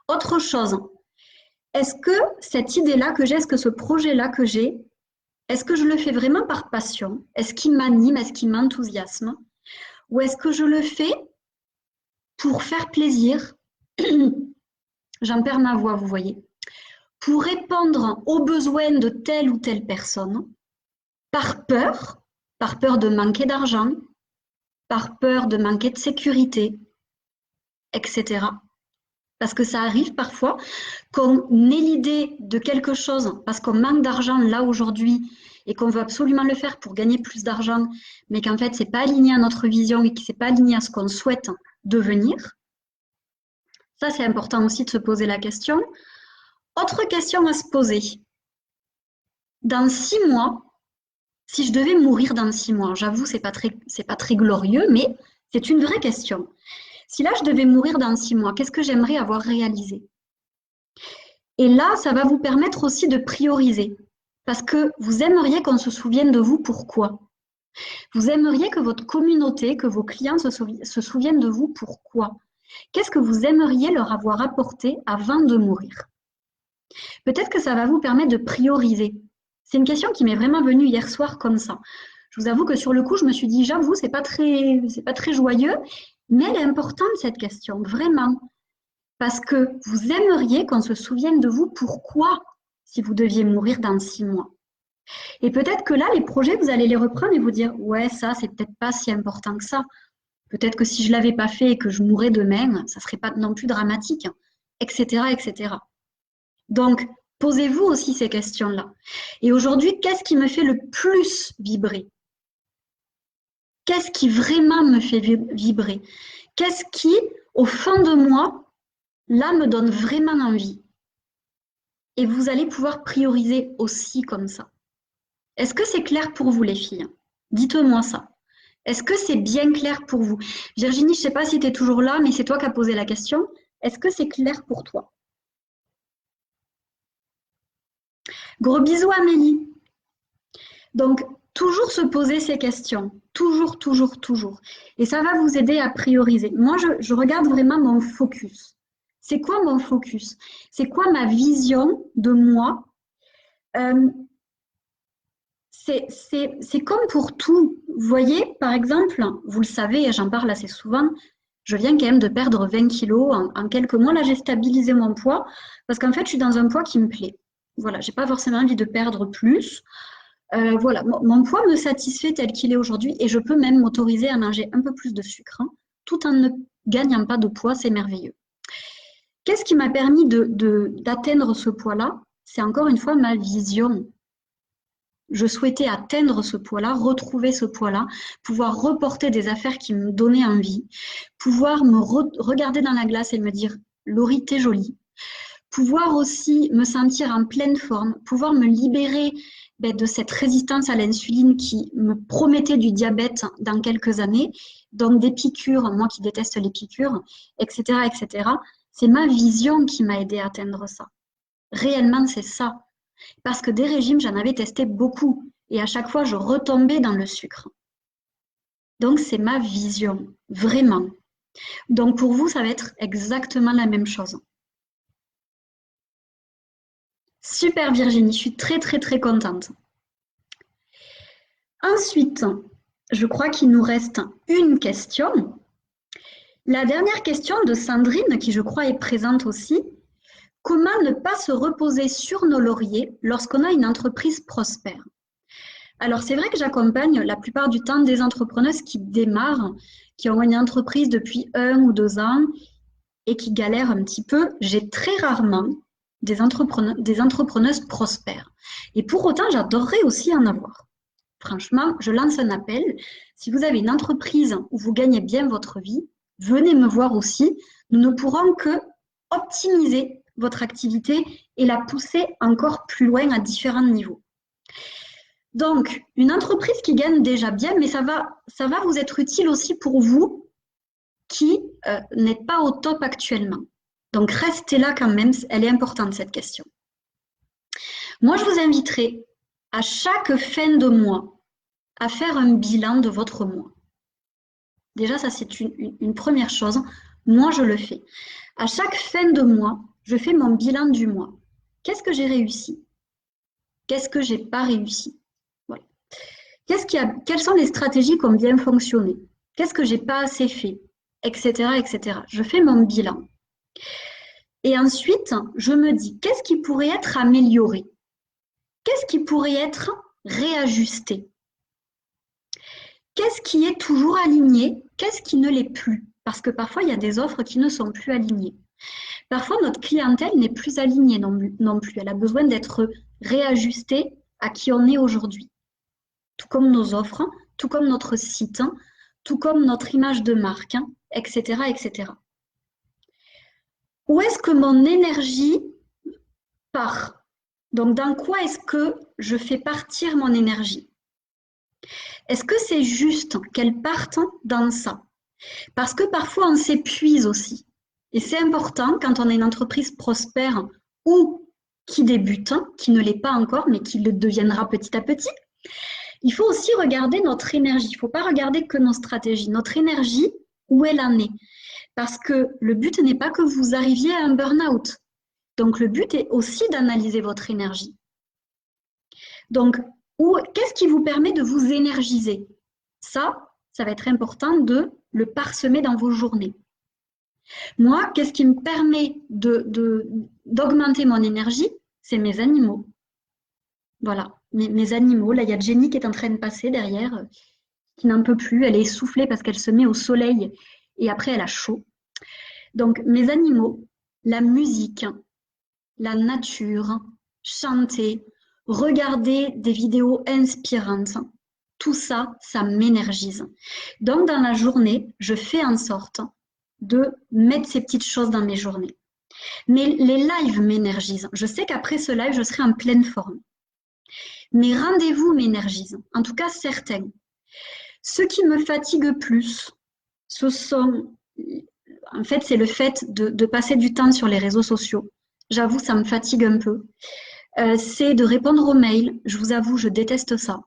Autre chose, est-ce que cette idée-là que j'ai, est-ce que ce projet-là que j'ai, est-ce que je le fais vraiment par passion? Est-ce qu'il m'anime? Est-ce qu'il m'enthousiasme? Ou est-ce que je le fais pour faire plaisir? J'en perds ma voix, vous voyez. Pour répondre aux besoins de telle ou telle personne, par peur de manquer d'argent, par peur de manquer de sécurité, etc. Parce que ça arrive parfois qu'on ait l'idée de quelque chose parce qu'on manque d'argent là aujourd'hui et qu'on veut absolument le faire pour gagner plus d'argent, mais qu'en fait, ce n'est pas aligné à notre vision et que ce n'est pas aligné à ce qu'on souhaite devenir. Ça, c'est important aussi de se poser la question. Autre question à se poser. Dans 6 mois, si je devais mourir dans 6 mois, j'avoue, c'est pas très glorieux, mais c'est une vraie question. Si là, je devais mourir dans 6 mois, qu'est-ce que j'aimerais avoir réalisé? Et là, ça va vous permettre aussi de prioriser. Parce que vous aimeriez qu'on se souvienne de vous, pourquoi? Vous aimeriez que votre communauté, que vos clients se souviennent de vous, pourquoi? Qu'est-ce que vous aimeriez leur avoir apporté avant de mourir? Peut-être que ça va vous permettre de prioriser. C'est une question qui m'est vraiment venue hier soir comme ça. Je vous avoue que sur le coup, je me suis dit, j'avoue, c'est pas très joyeux, mais elle est importante cette question, vraiment. Parce que vous aimeriez qu'on se souvienne de vous, pourquoi, si vous deviez mourir dans 6 mois. Et peut-être que là, les projets, vous allez les reprendre et vous dire, ouais, ça, c'est peut-être pas si important que ça. Peut-être que si je l'avais pas fait et que je mourais demain, ça serait pas non plus dramatique, etc., etc. Donc, posez-vous aussi ces questions-là. Et aujourd'hui, qu'est-ce qui me fait le plus vibrer? Qu'est-ce qui vraiment me fait vibrer? Qu'est-ce qui, au fond de moi, là, me donne vraiment envie? Et vous allez pouvoir prioriser aussi comme ça. Est-ce que c'est clair pour vous, les filles? Dites-moi ça. Est-ce que c'est bien clair pour vous? Virginie, je ne sais pas si tu es toujours là, mais c'est toi qui as posé la question. Est-ce que c'est clair pour toi? Gros bisous, Amélie. Donc, toujours se poser ces questions. Toujours, toujours, toujours. Et ça va vous aider à prioriser. Moi, je regarde vraiment mon focus. C'est quoi mon focus? C'est quoi ma vision de moi? C'est comme pour tout. Vous voyez, par exemple, vous le savez, et j'en parle assez souvent, je viens quand même de perdre 20 kilos en quelques mois. Là, j'ai stabilisé mon poids parce qu'en fait, je suis dans un poids qui me plaît. Voilà, je n'ai pas forcément envie de perdre plus. Voilà, mon poids me satisfait tel qu'il est aujourd'hui et je peux même m'autoriser à manger un peu plus de sucre, hein, tout en ne gagnant pas de poids, c'est merveilleux. Qu'est-ce qui m'a permis d'atteindre ce poids-là? C'est encore une fois ma vision. Je souhaitais atteindre ce poids-là, retrouver ce poids-là, pouvoir reporter des affaires qui me donnaient envie, pouvoir me regarder dans la glace et me dire « Laurie, t'es jolie », pouvoir aussi me sentir en pleine forme, pouvoir me libérer de cette résistance à l'insuline qui me promettait du diabète dans quelques années, donc des piqûres, moi qui déteste les piqûres, etc., etc. C'est ma vision qui m'a aidé à atteindre ça. Réellement, c'est ça. Parce que des régimes, j'en avais testé beaucoup. Et à chaque fois, je retombais dans le sucre. Donc, c'est ma vision, vraiment. Donc, pour vous, ça va être exactement la même chose. Super Virginie, je suis très, très, très contente. Ensuite, je crois qu'il nous reste une question. La dernière question de Sandrine, qui je crois est présente aussi. Comment ne pas se reposer sur nos lauriers lorsqu'on a une entreprise prospère? Alors, c'est vrai que j'accompagne la plupart du temps des entrepreneuses qui démarrent, qui ont une entreprise depuis 1 ou 2 ans et qui galèrent un petit peu. J'ai très rarement des entrepreneuses prospères. Et pour autant, j'adorerais aussi en avoir. Franchement, je lance un appel. Si vous avez une entreprise où vous gagnez bien votre vie, venez me voir aussi. Nous ne pourrons que optimiser votre activité et la pousser encore plus loin à différents niveaux. Donc, une entreprise qui gagne déjà bien, mais ça va vous être utile aussi pour vous qui n'êtes pas au top actuellement. Donc, restez là quand même, elle est importante cette question. Moi, je vous inviterai à chaque fin de mois à faire un bilan de votre mois. Déjà, ça c'est une première chose. Moi, je le fais. À chaque fin de mois, je fais mon bilan du mois. Qu'est-ce que j'ai réussi? Qu'est-ce que j'ai pas réussi? Voilà. Quelles sont les stratégies qui ont bien fonctionné? Qu'est-ce que j'ai pas assez fait? Etc., etc. Je fais mon bilan. Et ensuite, je me dis, qu'est-ce qui pourrait être amélioré? Qu'est-ce qui pourrait être réajusté? Qu'est-ce qui est toujours aligné? Qu'est-ce qui ne l'est plus? Parce que parfois, il y a des offres qui ne sont plus alignées. Parfois, notre clientèle n'est plus alignée non plus. Elle a besoin d'être réajustée à qui on est aujourd'hui. Tout comme nos offres, tout comme notre site, tout comme notre image de marque, etc., etc. Où est-ce que mon énergie part? Donc, dans quoi est-ce que je fais partir mon énergie? Est-ce que c'est juste qu'elle parte dans ça? Parce que parfois, on s'épuise aussi. Et c'est important quand on a une entreprise prospère ou qui débute, qui ne l'est pas encore, mais qui le deviendra petit à petit. Il faut aussi regarder notre énergie. Il ne faut pas regarder que nos stratégies. Notre énergie, où elle en est. Parce que le but n'est pas que vous arriviez à un burn-out. Donc, le but est aussi d'analyser votre énergie. Donc, qu'est-ce qui vous permet de vous énergiser? Ça va être important de le parsemer dans vos journées. Moi, qu'est-ce qui me permet d'augmenter mon énergie? C'est mes animaux. Voilà, mes animaux. Là, il y a Jenny qui est en train de passer derrière, qui n'en peut plus. Elle est essoufflée parce qu'elle se met au soleil et après, elle a chaud. Donc, mes animaux, la musique, la nature, chanter, regarder des vidéos inspirantes, tout ça, ça m'énergise. Donc, dans la journée, je fais en sorte de mettre ces petites choses dans mes journées. Mais les lives m'énergisent. Je sais qu'après ce live, je serai en pleine forme. Mes rendez-vous m'énergisent, en tout cas certains. Ce qui me fatigue plus, ce sont, en fait, c'est le fait de passer du temps sur les réseaux sociaux. J'avoue, ça me fatigue un peu. C'est de répondre aux mails. Je vous avoue, je déteste ça.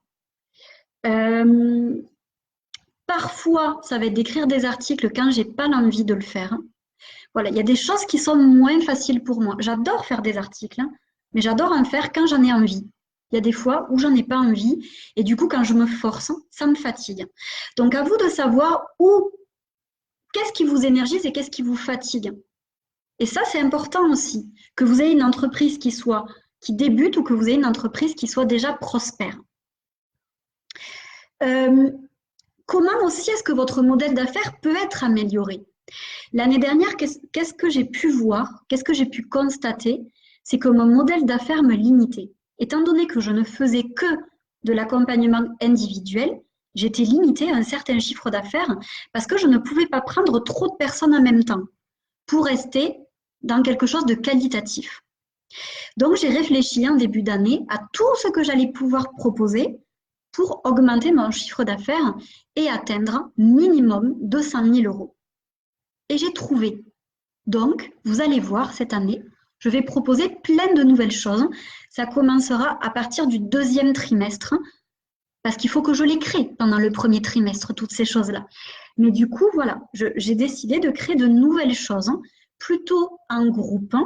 Parfois, ça va être d'écrire des articles quand j'ai pas l'envie de le faire. Voilà, il y a des choses qui sont moins faciles pour moi. J'adore faire des articles, mais j'adore en faire quand j'en ai envie. Il y a des fois où j'en ai pas envie et du coup, quand je me force, ça me fatigue. Donc, à vous de savoir qu'est-ce qui vous énergise et qu'est-ce qui vous fatigue. Et ça, c'est important aussi, que vous ayez une entreprise qui débute ou que vous ayez une entreprise qui soit déjà prospère. Comment aussi est-ce que votre modèle d'affaires peut être amélioré? L'année dernière, qu'est-ce que j'ai pu voir, qu'est-ce que j'ai pu constater? C'est que mon modèle d'affaires me limitait. Étant donné que je ne faisais que de l'accompagnement individuel, j'étais limitée à un certain chiffre d'affaires parce que je ne pouvais pas prendre trop de personnes en même temps pour rester dans quelque chose de qualitatif. Donc, j'ai réfléchi en début d'année à tout ce que j'allais pouvoir proposer pour augmenter mon chiffre d'affaires et atteindre minimum 200 000 euros. Et j'ai trouvé. Donc, vous allez voir cette année, je vais proposer plein de nouvelles choses. Ça commencera à partir du 2e trimestre, parce qu'il faut que je les crée pendant le 1er trimestre, toutes ces choses-là. Mais du coup, voilà, j'ai décidé de créer de nouvelles choses, plutôt en groupe,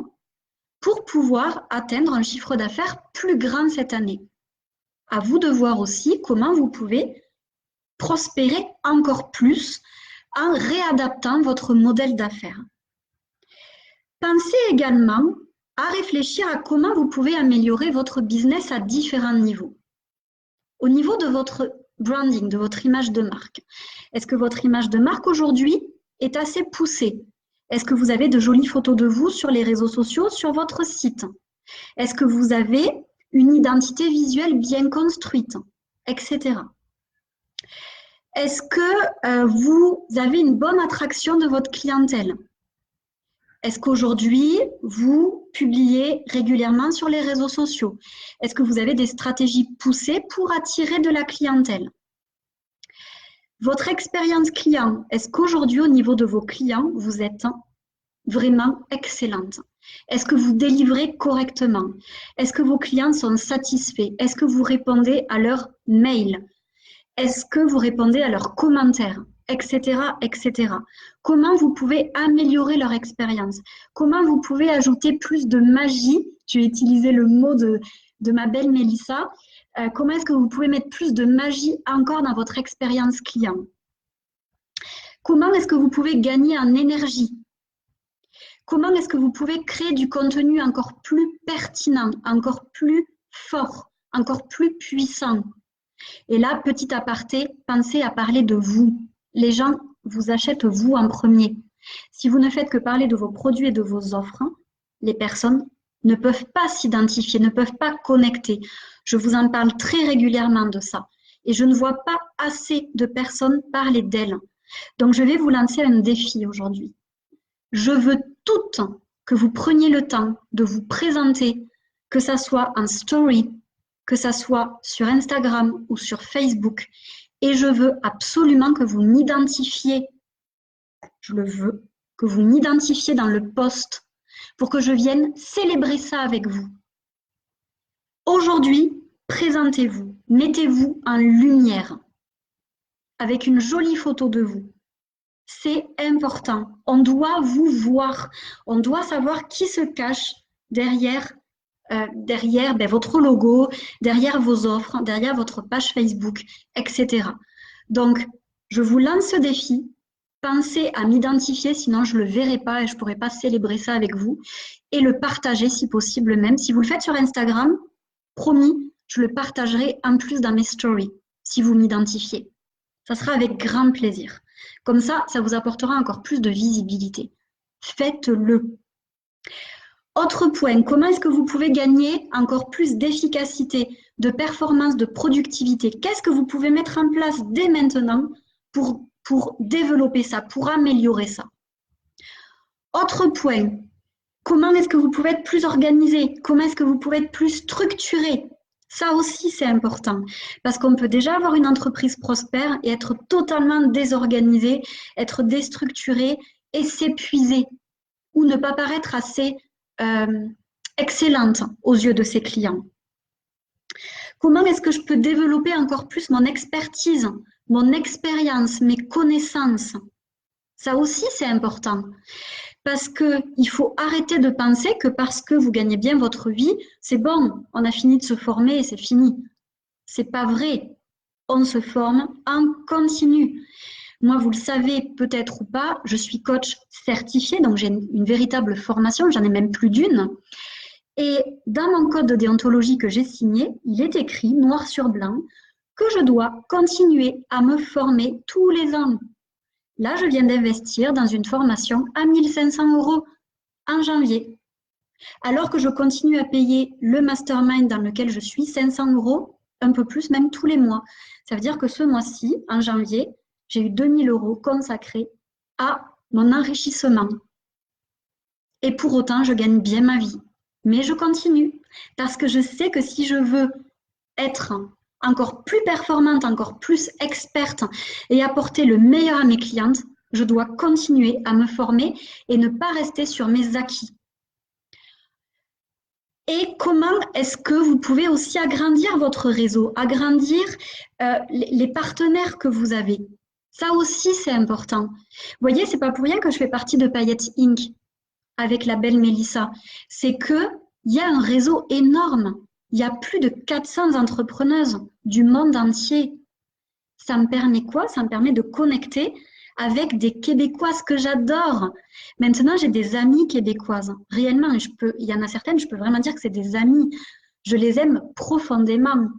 pour pouvoir atteindre un chiffre d'affaires plus grand cette année. À vous de voir aussi comment vous pouvez prospérer encore plus en réadaptant votre modèle d'affaires. Pensez également à réfléchir à comment vous pouvez améliorer votre business à différents niveaux. Au niveau de votre branding, de votre image de marque, est-ce que votre image de marque aujourd'hui est assez poussée? Est-ce que vous avez de jolies photos de vous sur les réseaux sociaux, sur votre site? Est-ce que vous avez une identité visuelle bien construite, etc. Est-ce que vous avez une bonne attraction de votre clientèle? Est-ce qu'aujourd'hui, vous publiez régulièrement sur les réseaux sociaux? Est-ce que vous avez des stratégies poussées pour attirer de la clientèle? Votre expérience client, est-ce qu'aujourd'hui, au niveau de vos clients, vous êtes vraiment excellente? Est-ce que vous délivrez correctement? Est-ce que vos clients sont satisfaits? Est-ce que vous répondez à leurs mails? Est-ce que vous répondez à leurs commentaires, etc., etc. Comment vous pouvez améliorer leur expérience? Comment vous pouvez ajouter plus de magie? Je vais utiliser le mot de ma belle Mélissa. Comment est-ce que vous pouvez mettre plus de magie encore dans votre expérience client? Comment est-ce que vous pouvez gagner en énergie? Comment est-ce que vous pouvez créer du contenu encore plus pertinent, encore plus fort, encore plus puissant? Et là, petit aparté, pensez à parler de vous. Les gens vous achètent vous en premier. Si vous ne faites que parler de vos produits et de vos offres, les personnes ne peuvent pas s'identifier, ne peuvent pas connecter. Je vous en parle très régulièrement de ça. Et je ne vois pas assez de personnes parler d'elles. Donc, je vais vous lancer un défi aujourd'hui. Je veux toutes que vous preniez le temps de vous présenter, que ça soit en story, que ça soit sur Instagram ou sur Facebook. Et je veux absolument que vous m'identifiez. Je le veux, que vous m'identifiez dans le post pour que je vienne célébrer ça avec vous. Aujourd'hui, présentez-vous, mettez-vous en lumière avec une jolie photo de vous. C'est important. On doit vous voir. On doit savoir qui se cache derrière votre logo, derrière vos offres, derrière votre page Facebook, etc. Donc, je vous lance ce défi. Pensez à m'identifier, sinon je ne le verrai pas et je ne pourrai pas célébrer ça avec vous. Et le partager si possible même. Si vous le faites sur Instagram, promis, je le partagerai en plus dans mes stories, si vous m'identifiez. Ça sera avec grand plaisir. Comme ça, ça vous apportera encore plus de visibilité. Faites-le. Autre point, comment est-ce que vous pouvez gagner encore plus d'efficacité, de performance, de productivité? Qu'est-ce que vous pouvez mettre en place dès maintenant pour développer ça, pour améliorer ça? Autre point, comment est-ce que vous pouvez être plus organisé? Comment est-ce que vous pouvez être plus structuré? Ça aussi, c'est important parce qu'on peut déjà avoir une entreprise prospère et être totalement désorganisé, être déstructuré et s'épuiser ou ne pas paraître assez excellente aux yeux de ses clients. Comment est-ce que je peux développer encore plus mon expertise, mon expérience, mes connaissances? Ça aussi, c'est important. Parce qu'il faut arrêter de penser que parce que vous gagnez bien votre vie, c'est bon, on a fini de se former et c'est fini. C'est pas vrai. On se forme en continu. Moi, vous le savez peut-être ou pas, je suis coach certifiée, donc j'ai une véritable formation, j'en ai même plus d'une. Et dans mon code de déontologie que j'ai signé, il est écrit noir sur blanc que je dois continuer à me former tous les ans. Là, je viens d'investir dans une formation à 1 500 € en janvier. Alors que je continue à payer le mastermind dans lequel je suis 500 €, un peu plus même tous les mois. Ça veut dire que ce mois-ci, en janvier, j'ai eu 2 000 € consacrés à mon enrichissement. Et pour autant, je gagne bien ma vie. Mais je continue parce que je sais que si je veux être encore plus performante, encore plus experte et apporter le meilleur à mes clientes, je dois continuer à me former et ne pas rester sur mes acquis. Et comment est-ce que vous pouvez aussi agrandir votre réseau, agrandir les partenaires que vous avez? Ça aussi, c'est important. Vous voyez, c'est pas pour rien que je fais partie de Paillettes Inc. avec la belle Mélissa. C'est qu'il y a un réseau énorme. Il y a plus de 400 entrepreneuses du monde entier. Ça me permet quoi? Ça me permet de connecter avec des Québécoises que j'adore. Maintenant, j'ai des amies québécoises. Réellement, il y en a certaines, je peux vraiment dire que c'est des amies. Je les aime profondément.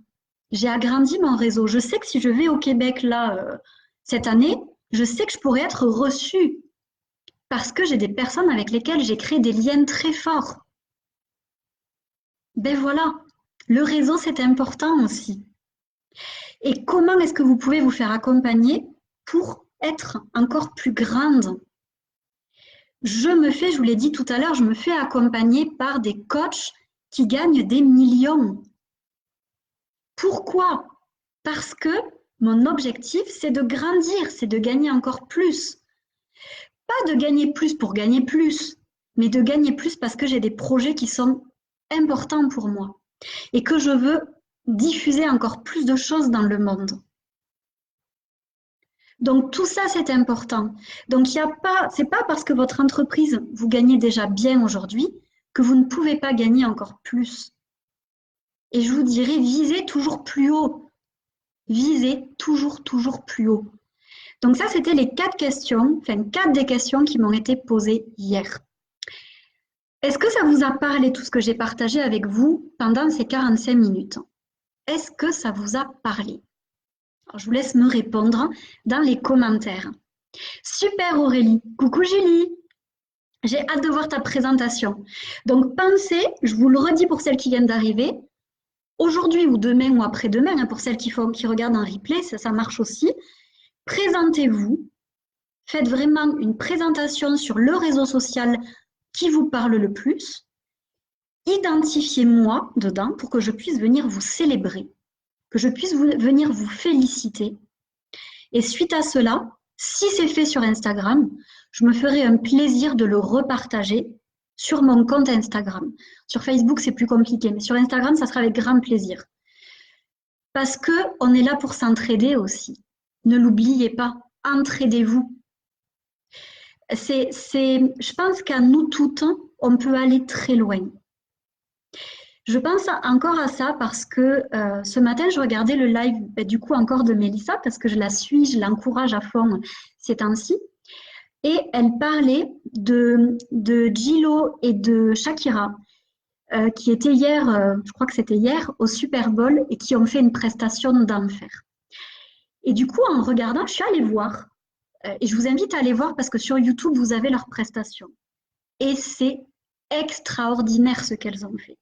J'ai agrandi mon réseau. Je sais que si je vais au Québec là cette année, je sais que je pourrais être reçue parce que j'ai des personnes avec lesquelles j'ai créé des liens très forts. Ben voilà, le réseau, c'est important aussi. Et comment est-ce que vous pouvez vous faire accompagner pour être encore plus grande? Je vous l'ai dit tout à l'heure, je me fais accompagner par des coachs qui gagnent des millions. Pourquoi? Parce que mon objectif, c'est de grandir, c'est de gagner encore plus. Pas de gagner plus pour gagner plus, mais de gagner plus parce que j'ai des projets qui sont importants pour moi et que je veux diffuser encore plus de choses dans le monde. Donc tout ça, c'est important. Donc c'est pas parce que votre entreprise, vous gagnez déjà bien aujourd'hui que vous ne pouvez pas gagner encore plus. Et je vous dirais, visez toujours plus haut. Visez toujours plus haut. Donc ça, c'était les 4 questions, enfin 4 des questions qui m'ont été posées hier. Est-ce que ça vous a parlé, tout ce que j'ai partagé avec vous pendant ces 45 minutes? Est-ce que ça vous a parlé? Alors, je vous laisse me répondre dans les commentaires. Super Aurélie, coucou Julie, j'ai hâte de voir ta présentation. Donc pensez, je vous le redis pour celles qui viennent d'arriver, aujourd'hui ou demain ou après-demain, pour celles qui regardent en replay, ça marche aussi, présentez-vous, faites vraiment une présentation sur le réseau social qui vous parle le plus, identifiez-moi dedans pour que je puisse venir vous célébrer, que je puisse venir vous féliciter. Et suite à cela, si c'est fait sur Instagram, je me ferai un plaisir de le repartager sur mon compte Instagram. Sur Facebook, c'est plus compliqué, mais sur Instagram, ça sera avec grand plaisir. Parce qu'on est là pour s'entraider aussi. Ne l'oubliez pas, entraidez-vous. Je pense qu'à nous toutes, on peut aller très loin. Je pense encore à ça parce que ce matin, je regardais le live du coup encore de Mélissa parce que je la suis, je l'encourage à fond ces temps-ci. Et elle parlait de J-Lo et de Shakira qui étaient hier, je crois que c'était hier, au Super Bowl et qui ont fait une prestation d'enfer. Et du coup, en regardant, je suis allée voir. Et je vous invite à aller voir parce que sur YouTube, vous avez leurs prestations. Et c'est extraordinaire ce qu'elles ont fait.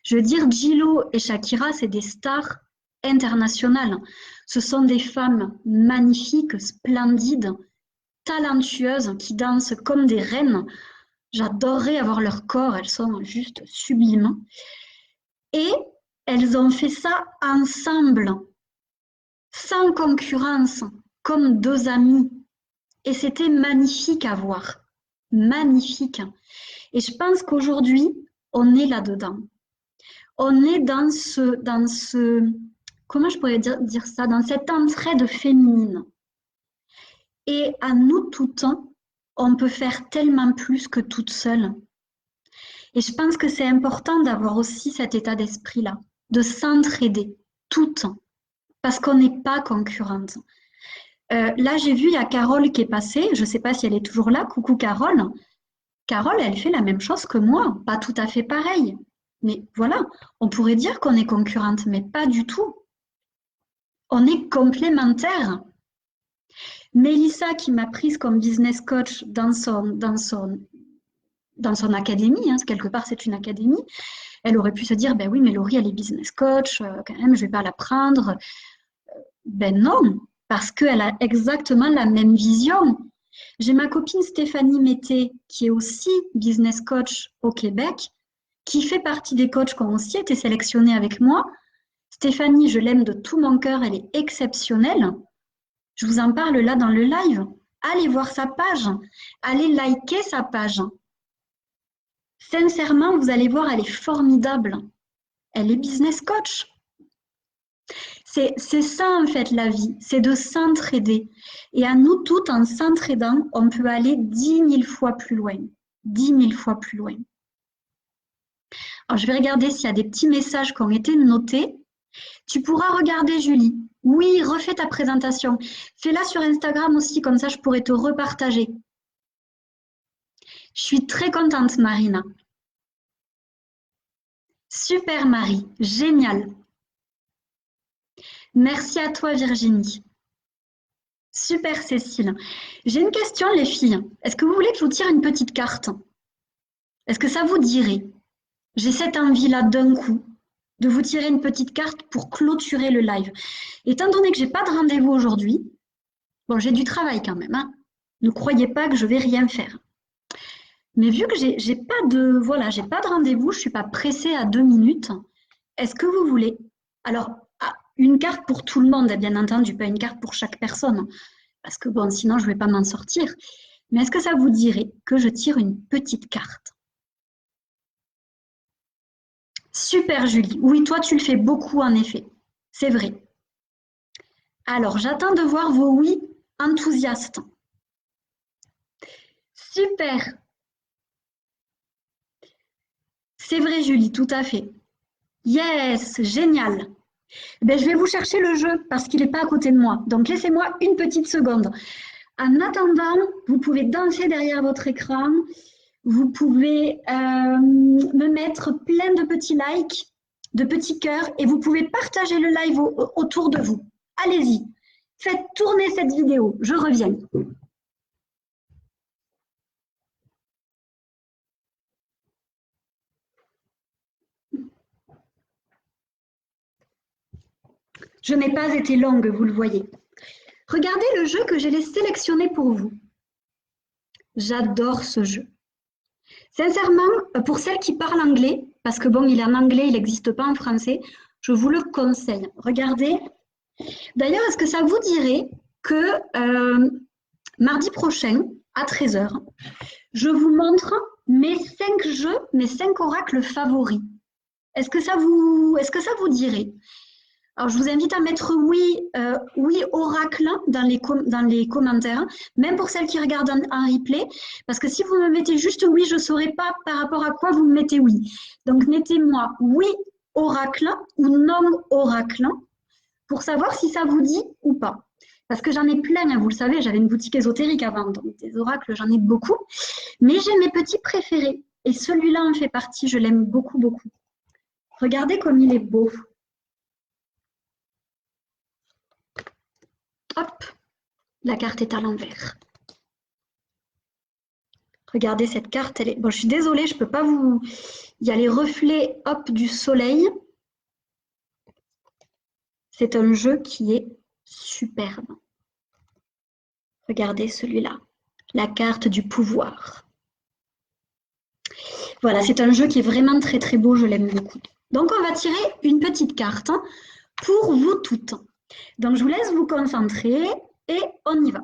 Je veux dire, J-Lo et Shakira, c'est des stars internationales. Ce sont des femmes magnifiques, splendides, talentueuses, qui dansent comme des reines. J'adorerais avoir leur corps, elles sont juste sublimes. Et elles ont fait ça ensemble, sans concurrence, comme 2 amies. Et c'était magnifique à voir. Magnifique. Et je pense qu'aujourd'hui, on est là-dedans. On est dans ce comment je pourrais dire ça, dans cette entraide féminine. Et à nous toutes, on peut faire tellement plus que toutes seules. Et je pense que c'est important d'avoir aussi cet état d'esprit-là, de s'entraider toutes, parce qu'on n'est pas concurrentes. Là, j'ai vu, il y a Carole qui est passée, je ne sais pas si elle est toujours là, coucou Carole. Carole, elle fait la même chose que moi, pas tout à fait pareil. Mais voilà, on pourrait dire qu'on est concurrente, mais pas du tout. On est complémentaires. Mélissa, qui m'a prise comme business coach dans son académie, quelque part c'est une académie, elle aurait pu se dire, ben oui, mais Laurie, elle est business coach, quand même, je ne vais pas la prendre. Ben non, parce qu'elle a exactement la même vision. J'ai ma copine Stéphanie Mété, qui est aussi business coach au Québec, qui fait partie des coachs qui ont aussi été sélectionnés avec moi. Stéphanie, je l'aime de tout mon cœur, elle est exceptionnelle. Je vous en parle là dans le live. Allez voir sa page, allez liker sa page. Sincèrement, vous allez voir, elle est formidable. Elle est business coach. C'est ça en fait la vie, c'est de s'entraider. Et à nous toutes, en s'entraidant, on peut aller 10 000 fois plus loin. 10 000 fois plus loin. Alors je vais regarder s'il y a des petits messages qui ont été notés. Tu pourras regarder Julie. Oui, refais ta présentation. Fais-la sur Instagram aussi, comme ça je pourrais te repartager. Je suis très contente, Marina. Super Marie, génial. Merci à toi Virginie. Super Cécile. J'ai une question les filles. Est-ce que vous voulez que je vous tire une petite carte? Est-ce que ça vous dirait? J'ai cette envie-là d'un coup de vous tirer une petite carte pour clôturer le live. Étant donné que j'ai pas de rendez-vous aujourd'hui, bon j'ai du travail quand même, hein. Ne croyez pas que je vais rien faire. Mais vu que j'ai pas de rendez-vous, je suis pas pressée à 2 minutes. Est-ce que vous voulez? Alors, une carte pour tout le monde, bien entendu, pas une carte pour chaque personne, parce que bon, sinon je vais pas m'en sortir. Mais est-ce que ça vous dirait que je tire une petite carte? Super Julie. Oui, toi tu le fais beaucoup en effet. C'est vrai. Alors, j'attends de voir vos oui enthousiastes. Super. C'est vrai Julie, tout à fait. Yes, génial. Ben, je vais vous chercher le jeu parce qu'il n'est pas à côté de moi. Donc, laissez-moi une petite seconde. En attendant, vous pouvez danser derrière votre écran. Vous pouvez me mettre plein de petits likes, de petits cœurs et vous pouvez partager le live autour de vous. Allez-y, faites tourner cette vidéo. Je reviens. Je n'ai pas été longue, vous le voyez. Regardez le jeu que j'ai sélectionné pour vous. J'adore ce jeu. Sincèrement, pour celles qui parlent anglais, parce que bon, il est en anglais, il n'existe pas en français, je vous le conseille. Regardez. D'ailleurs, est-ce que ça vous dirait que mardi prochain, à 13 h, je vous montre mes 5 jeux, mes 5 oracles favoris? Est-ce que ça vous dirait? Alors, je vous invite à mettre oui oracle dans les commentaires, même pour celles qui regardent en replay, parce que si vous me mettez juste oui, je ne saurais pas par rapport à quoi vous me mettez oui. Donc, mettez-moi oui oracle ou non oracle pour savoir si ça vous dit ou pas. Parce que j'en ai plein, hein, vous le savez, j'avais une boutique ésotérique avant, donc des oracles, j'en ai beaucoup. Mais j'ai mes petits préférés. Et celui-là en fait partie, je l'aime beaucoup, beaucoup. Regardez comme il est beau. Hop, la carte est à l'envers. Regardez cette carte, elle est... Bon, je suis désolée, je ne peux pas vous... Il y a les reflets, hop, du soleil. C'est un jeu qui est superbe. Regardez celui-là, la carte du pouvoir. Voilà, c'est un jeu qui est vraiment très très beau, je l'aime beaucoup. Donc on va tirer une petite carte pour vous toutes. Donc je vous laisse vous concentrer et on y va.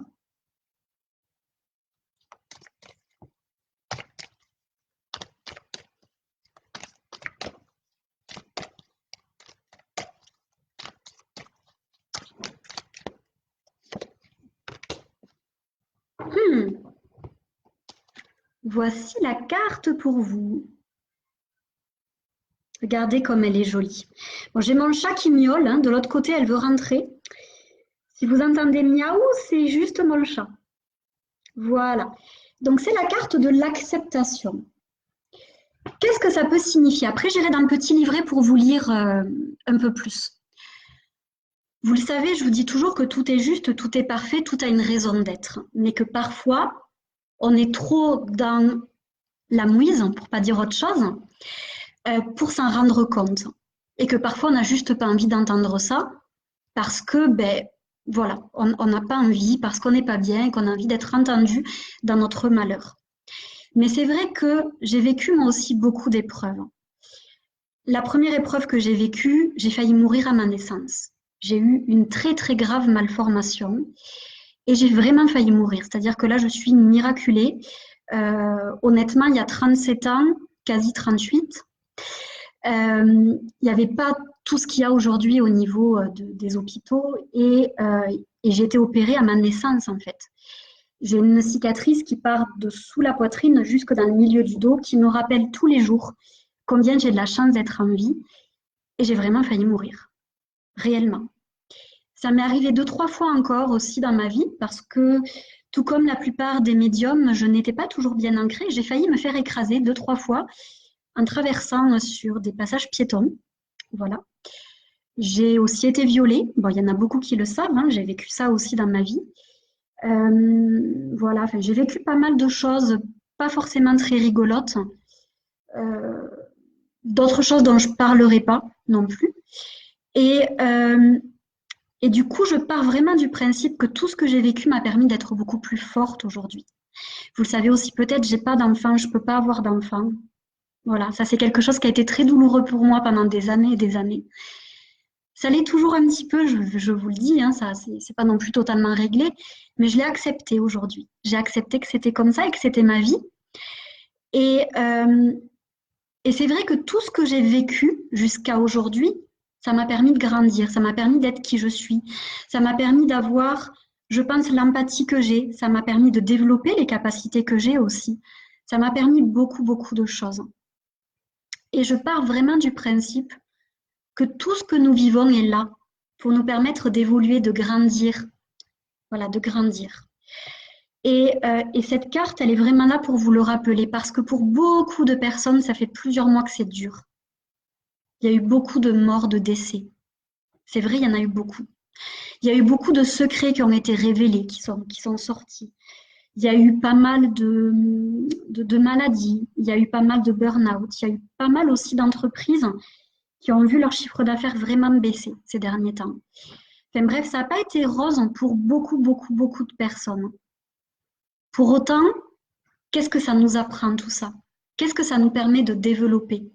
Voici la carte pour vous. Regardez comme elle est jolie. Bon, j'ai mon chat qui miaule, hein. De l'autre côté, elle veut rentrer. Si vous entendez miaou, c'est juste mon chat. Voilà. Donc, c'est la carte de l'acceptation. Qu'est-ce que ça peut signifier? Après, j'irai dans le petit livret pour vous lire un peu plus. Vous le savez, je vous dis toujours que tout est juste, tout est parfait, tout a une raison d'être. Mais que parfois, on est trop dans la mouise, pour ne pas dire autre chose, pour s'en rendre compte. Et que parfois, on n'a juste pas envie d'entendre ça parce que Voilà, on n'a pas envie parce qu'on n'est pas bien et qu'on a envie d'être entendu dans notre malheur. Mais c'est vrai que j'ai vécu moi aussi beaucoup d'épreuves. La première épreuve que j'ai vécue, j'ai failli mourir à ma naissance. J'ai eu une très très grave malformation et j'ai vraiment failli mourir. C'est-à-dire que là, je suis miraculée. Honnêtement, il y a 37 ans, quasi 38, il n'y avait pas tout ce qu'il y a aujourd'hui au niveau des hôpitaux et j'ai été opérée à ma naissance en fait. J'ai une cicatrice qui part de sous la poitrine jusque dans le milieu du dos qui me rappelle tous les jours combien j'ai de la chance d'être en vie et j'ai vraiment failli mourir, réellement. Ça m'est arrivé 2, 3 fois encore aussi dans ma vie parce que tout comme la plupart des médiums, je n'étais pas toujours bien ancrée. J'ai failli me faire écraser 2, 3 fois en traversant sur des passages piétons. Voilà. J'ai aussi été violée. Bon, il y en a beaucoup qui le savent, hein, j'ai vécu ça aussi dans ma vie. Voilà, enfin, j'ai vécu pas mal de choses, pas forcément très rigolotes. Euh, D'autres choses dont je ne parlerai pas non plus. Et, euh, et du coup, je pars vraiment du principe que tout ce que j'ai vécu m'a permis d'être beaucoup plus forte aujourd'hui. Vous le savez aussi peut-être, j'ai pas d'enfant, je peux pas avoir d'enfant. Voilà, ça c'est quelque chose qui a été très douloureux pour moi pendant des années et des années. Ça l'est toujours un petit peu, je vous le dis, hein, ça c'est pas non plus totalement réglé, mais je l'ai accepté aujourd'hui. J'ai accepté que c'était comme ça et que c'était ma vie. Et, euh, et c'est vrai que tout ce que j'ai vécu jusqu'à aujourd'hui, ça m'a permis de grandir, ça m'a permis d'être qui je suis, ça m'a permis d'avoir, je pense, l'empathie que j'ai, ça m'a permis de développer les capacités que j'ai aussi, ça m'a permis beaucoup, beaucoup de choses. Et je pars vraiment du principe que tout ce que nous vivons est là pour nous permettre d'évoluer, de grandir. Voilà, de grandir. Et cette carte, elle est vraiment là pour vous le rappeler, parce que pour beaucoup de personnes, ça fait plusieurs mois que c'est dur. Il y a eu beaucoup de morts, de décès. C'est vrai, il y en a eu beaucoup. Il y a eu beaucoup de secrets qui ont été révélés, qui sont sortis. Il y a eu pas mal de maladies, il y a eu pas mal de burn-out, il y a eu pas mal aussi d'entreprises qui ont vu leur chiffre d'affaires vraiment baisser ces derniers temps. Enfin bref, ça n'a pas été rose pour beaucoup, beaucoup, beaucoup de personnes. Pour autant, qu'est-ce que ça nous apprend tout ça? Qu'est-ce que ça nous permet de développer?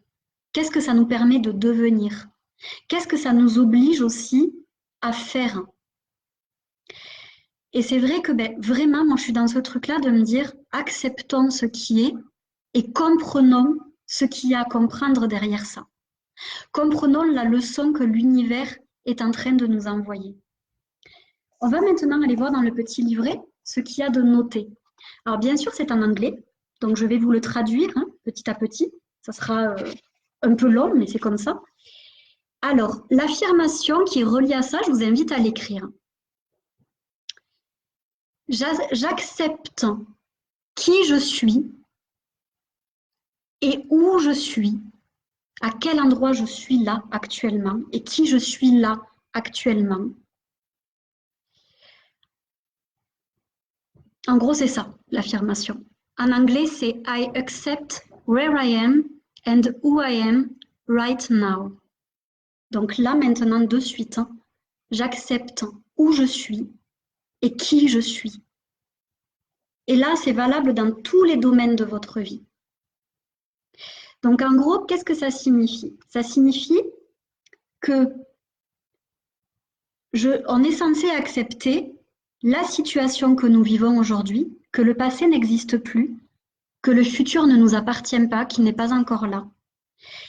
Qu'est-ce que ça nous permet de devenir? Qu'est-ce que ça nous oblige aussi à faire? Et c'est vrai que vraiment, moi je suis dans ce truc-là de me dire, acceptons ce qui est et comprenons ce qu'il y a à comprendre derrière ça. Comprenons la leçon que l'univers est en train de nous envoyer. On va maintenant aller voir dans le petit livret ce qu'il y a de noté. Alors bien sûr, c'est en anglais, donc je vais vous le traduire petit à petit. Ça sera un peu long, mais c'est comme ça. Alors, l'affirmation qui est reliée à ça, je vous invite à l'écrire. J'accepte qui je suis et où je suis, à quel endroit je suis là actuellement et qui je suis là actuellement. En gros, c'est ça, l'affirmation. En anglais, c'est I accept where I am and who I am right now. Donc là, maintenant, de suite, j'accepte où je suis et qui je suis. Et là, c'est valable dans tous les domaines de votre vie. Donc en gros, qu'est-ce que ça signifie? Ça signifie que on est censé accepter la situation que nous vivons aujourd'hui, que le passé n'existe plus, que le futur ne nous appartient pas, qu'il n'est pas encore là,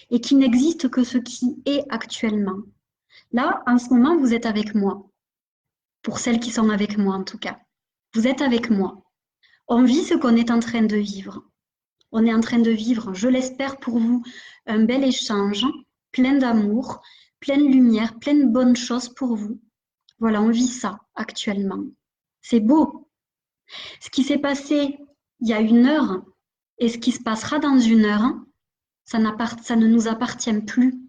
et qu'il n'existe que ce qui est actuellement. Là, en ce moment, vous êtes avec moi. Pour celles qui sont avec moi, en tout cas. Vous êtes avec moi. On vit ce qu'on est en train de vivre. On est en train de vivre, je l'espère pour vous, un bel échange, plein d'amour, pleine lumière, plein de bonnes choses pour vous. Voilà, on vit ça actuellement. C'est beau. Ce qui s'est passé il y a 1 heure et ce qui se passera dans 1 heure, ça ne nous appartient plus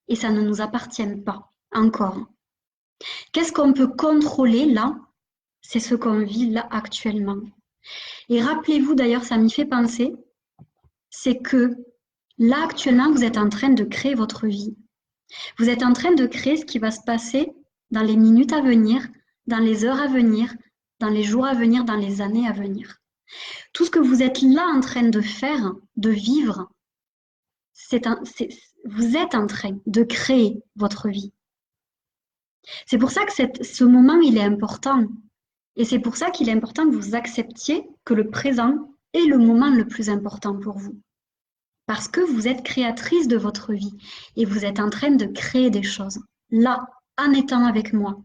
et ça ne nous appartient pas encore. Qu'est-ce qu'on peut contrôler là? C'est ce qu'on vit là actuellement. Et rappelez-vous d'ailleurs, ça m'y fait penser, c'est que là actuellement, vous êtes en train de créer votre vie. Vous êtes en train de créer ce qui va se passer dans les minutes à venir, dans les heures à venir, dans les jours à venir, dans les années à venir. Tout ce que vous êtes là en train de faire, de vivre, vous êtes en train de créer votre vie. C'est pour ça que ce moment, il est important. Et c'est pour ça qu'il est important que vous acceptiez que le présent est le moment le plus important pour vous. Parce que vous êtes créatrice de votre vie et vous êtes en train de créer des choses, là, en étant avec moi.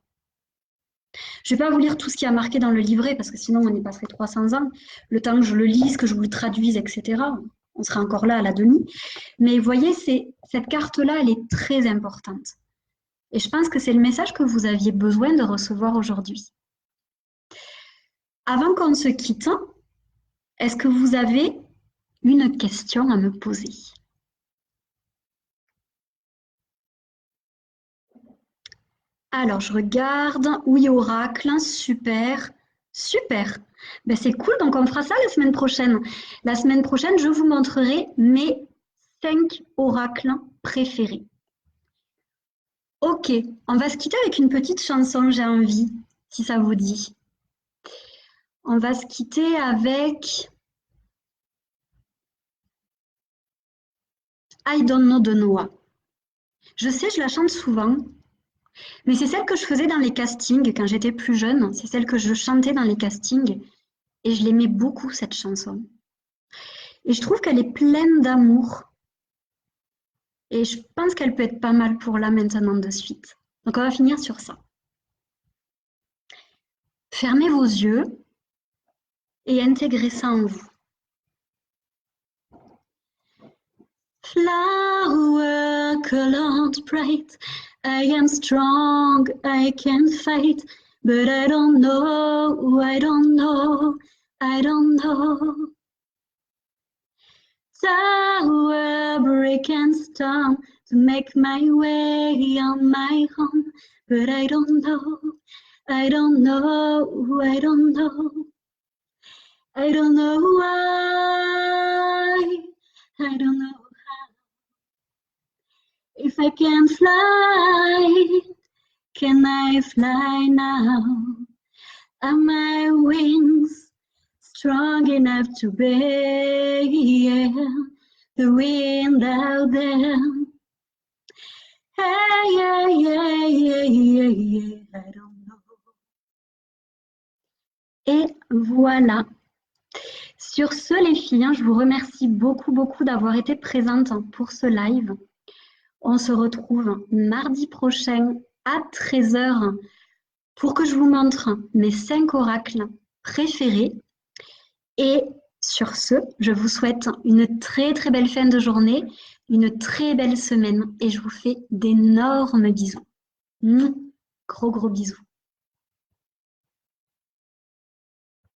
Je ne vais pas vous lire tout ce qui a marqué dans le livret, parce que sinon on y passerait 300 ans. Le temps que je le lise, que je vous le traduise, etc., on sera encore là à la demi. Mais vous voyez, cette carte-là, elle est très importante. Et je pense que c'est le message que vous aviez besoin de recevoir aujourd'hui. Avant qu'on se quitte, est-ce que vous avez une question à me poser? Alors, je regarde. Oui, oracle, super, super. Ben, c'est cool, donc on fera ça la semaine prochaine. La semaine prochaine, je vous montrerai mes 5 oracles préférés. Ok, on va se quitter avec une petite chanson, j'ai envie, si ça vous dit. On va se quitter avec I Don't Know de Noah. Je sais, je la chante souvent, mais c'est celle que je faisais dans les castings quand j'étais plus jeune. C'est celle que je chantais dans les castings et je l'aimais beaucoup, cette chanson. Et je trouve qu'elle est pleine d'amour. Et je pense qu'elle peut être pas mal pour là maintenant de suite. Donc on va finir sur ça. Fermez vos yeux et intégrez ça en vous. Flower colored bright, I am strong, I can fight, but I don't know, I don't know, I don't know. Tower break and storm to make my way on my own, but I don't know, I don't know, I don't know. I don't know why, I don't know how. If I can fly, can I fly now? Are my wings strong enough to bear the wind out there? Hey, yeah, yeah, yeah, yeah, yeah, I don't know. Et voilà. Sur ce, les filles, je vous remercie beaucoup, beaucoup d'avoir été présentes pour ce live. On se retrouve mardi prochain à 13 h pour que je vous montre mes 5 oracles préférés. Et sur ce, je vous souhaite une très, très belle fin de journée, une très belle semaine et je vous fais d'énormes bisous. Gros, gros bisous.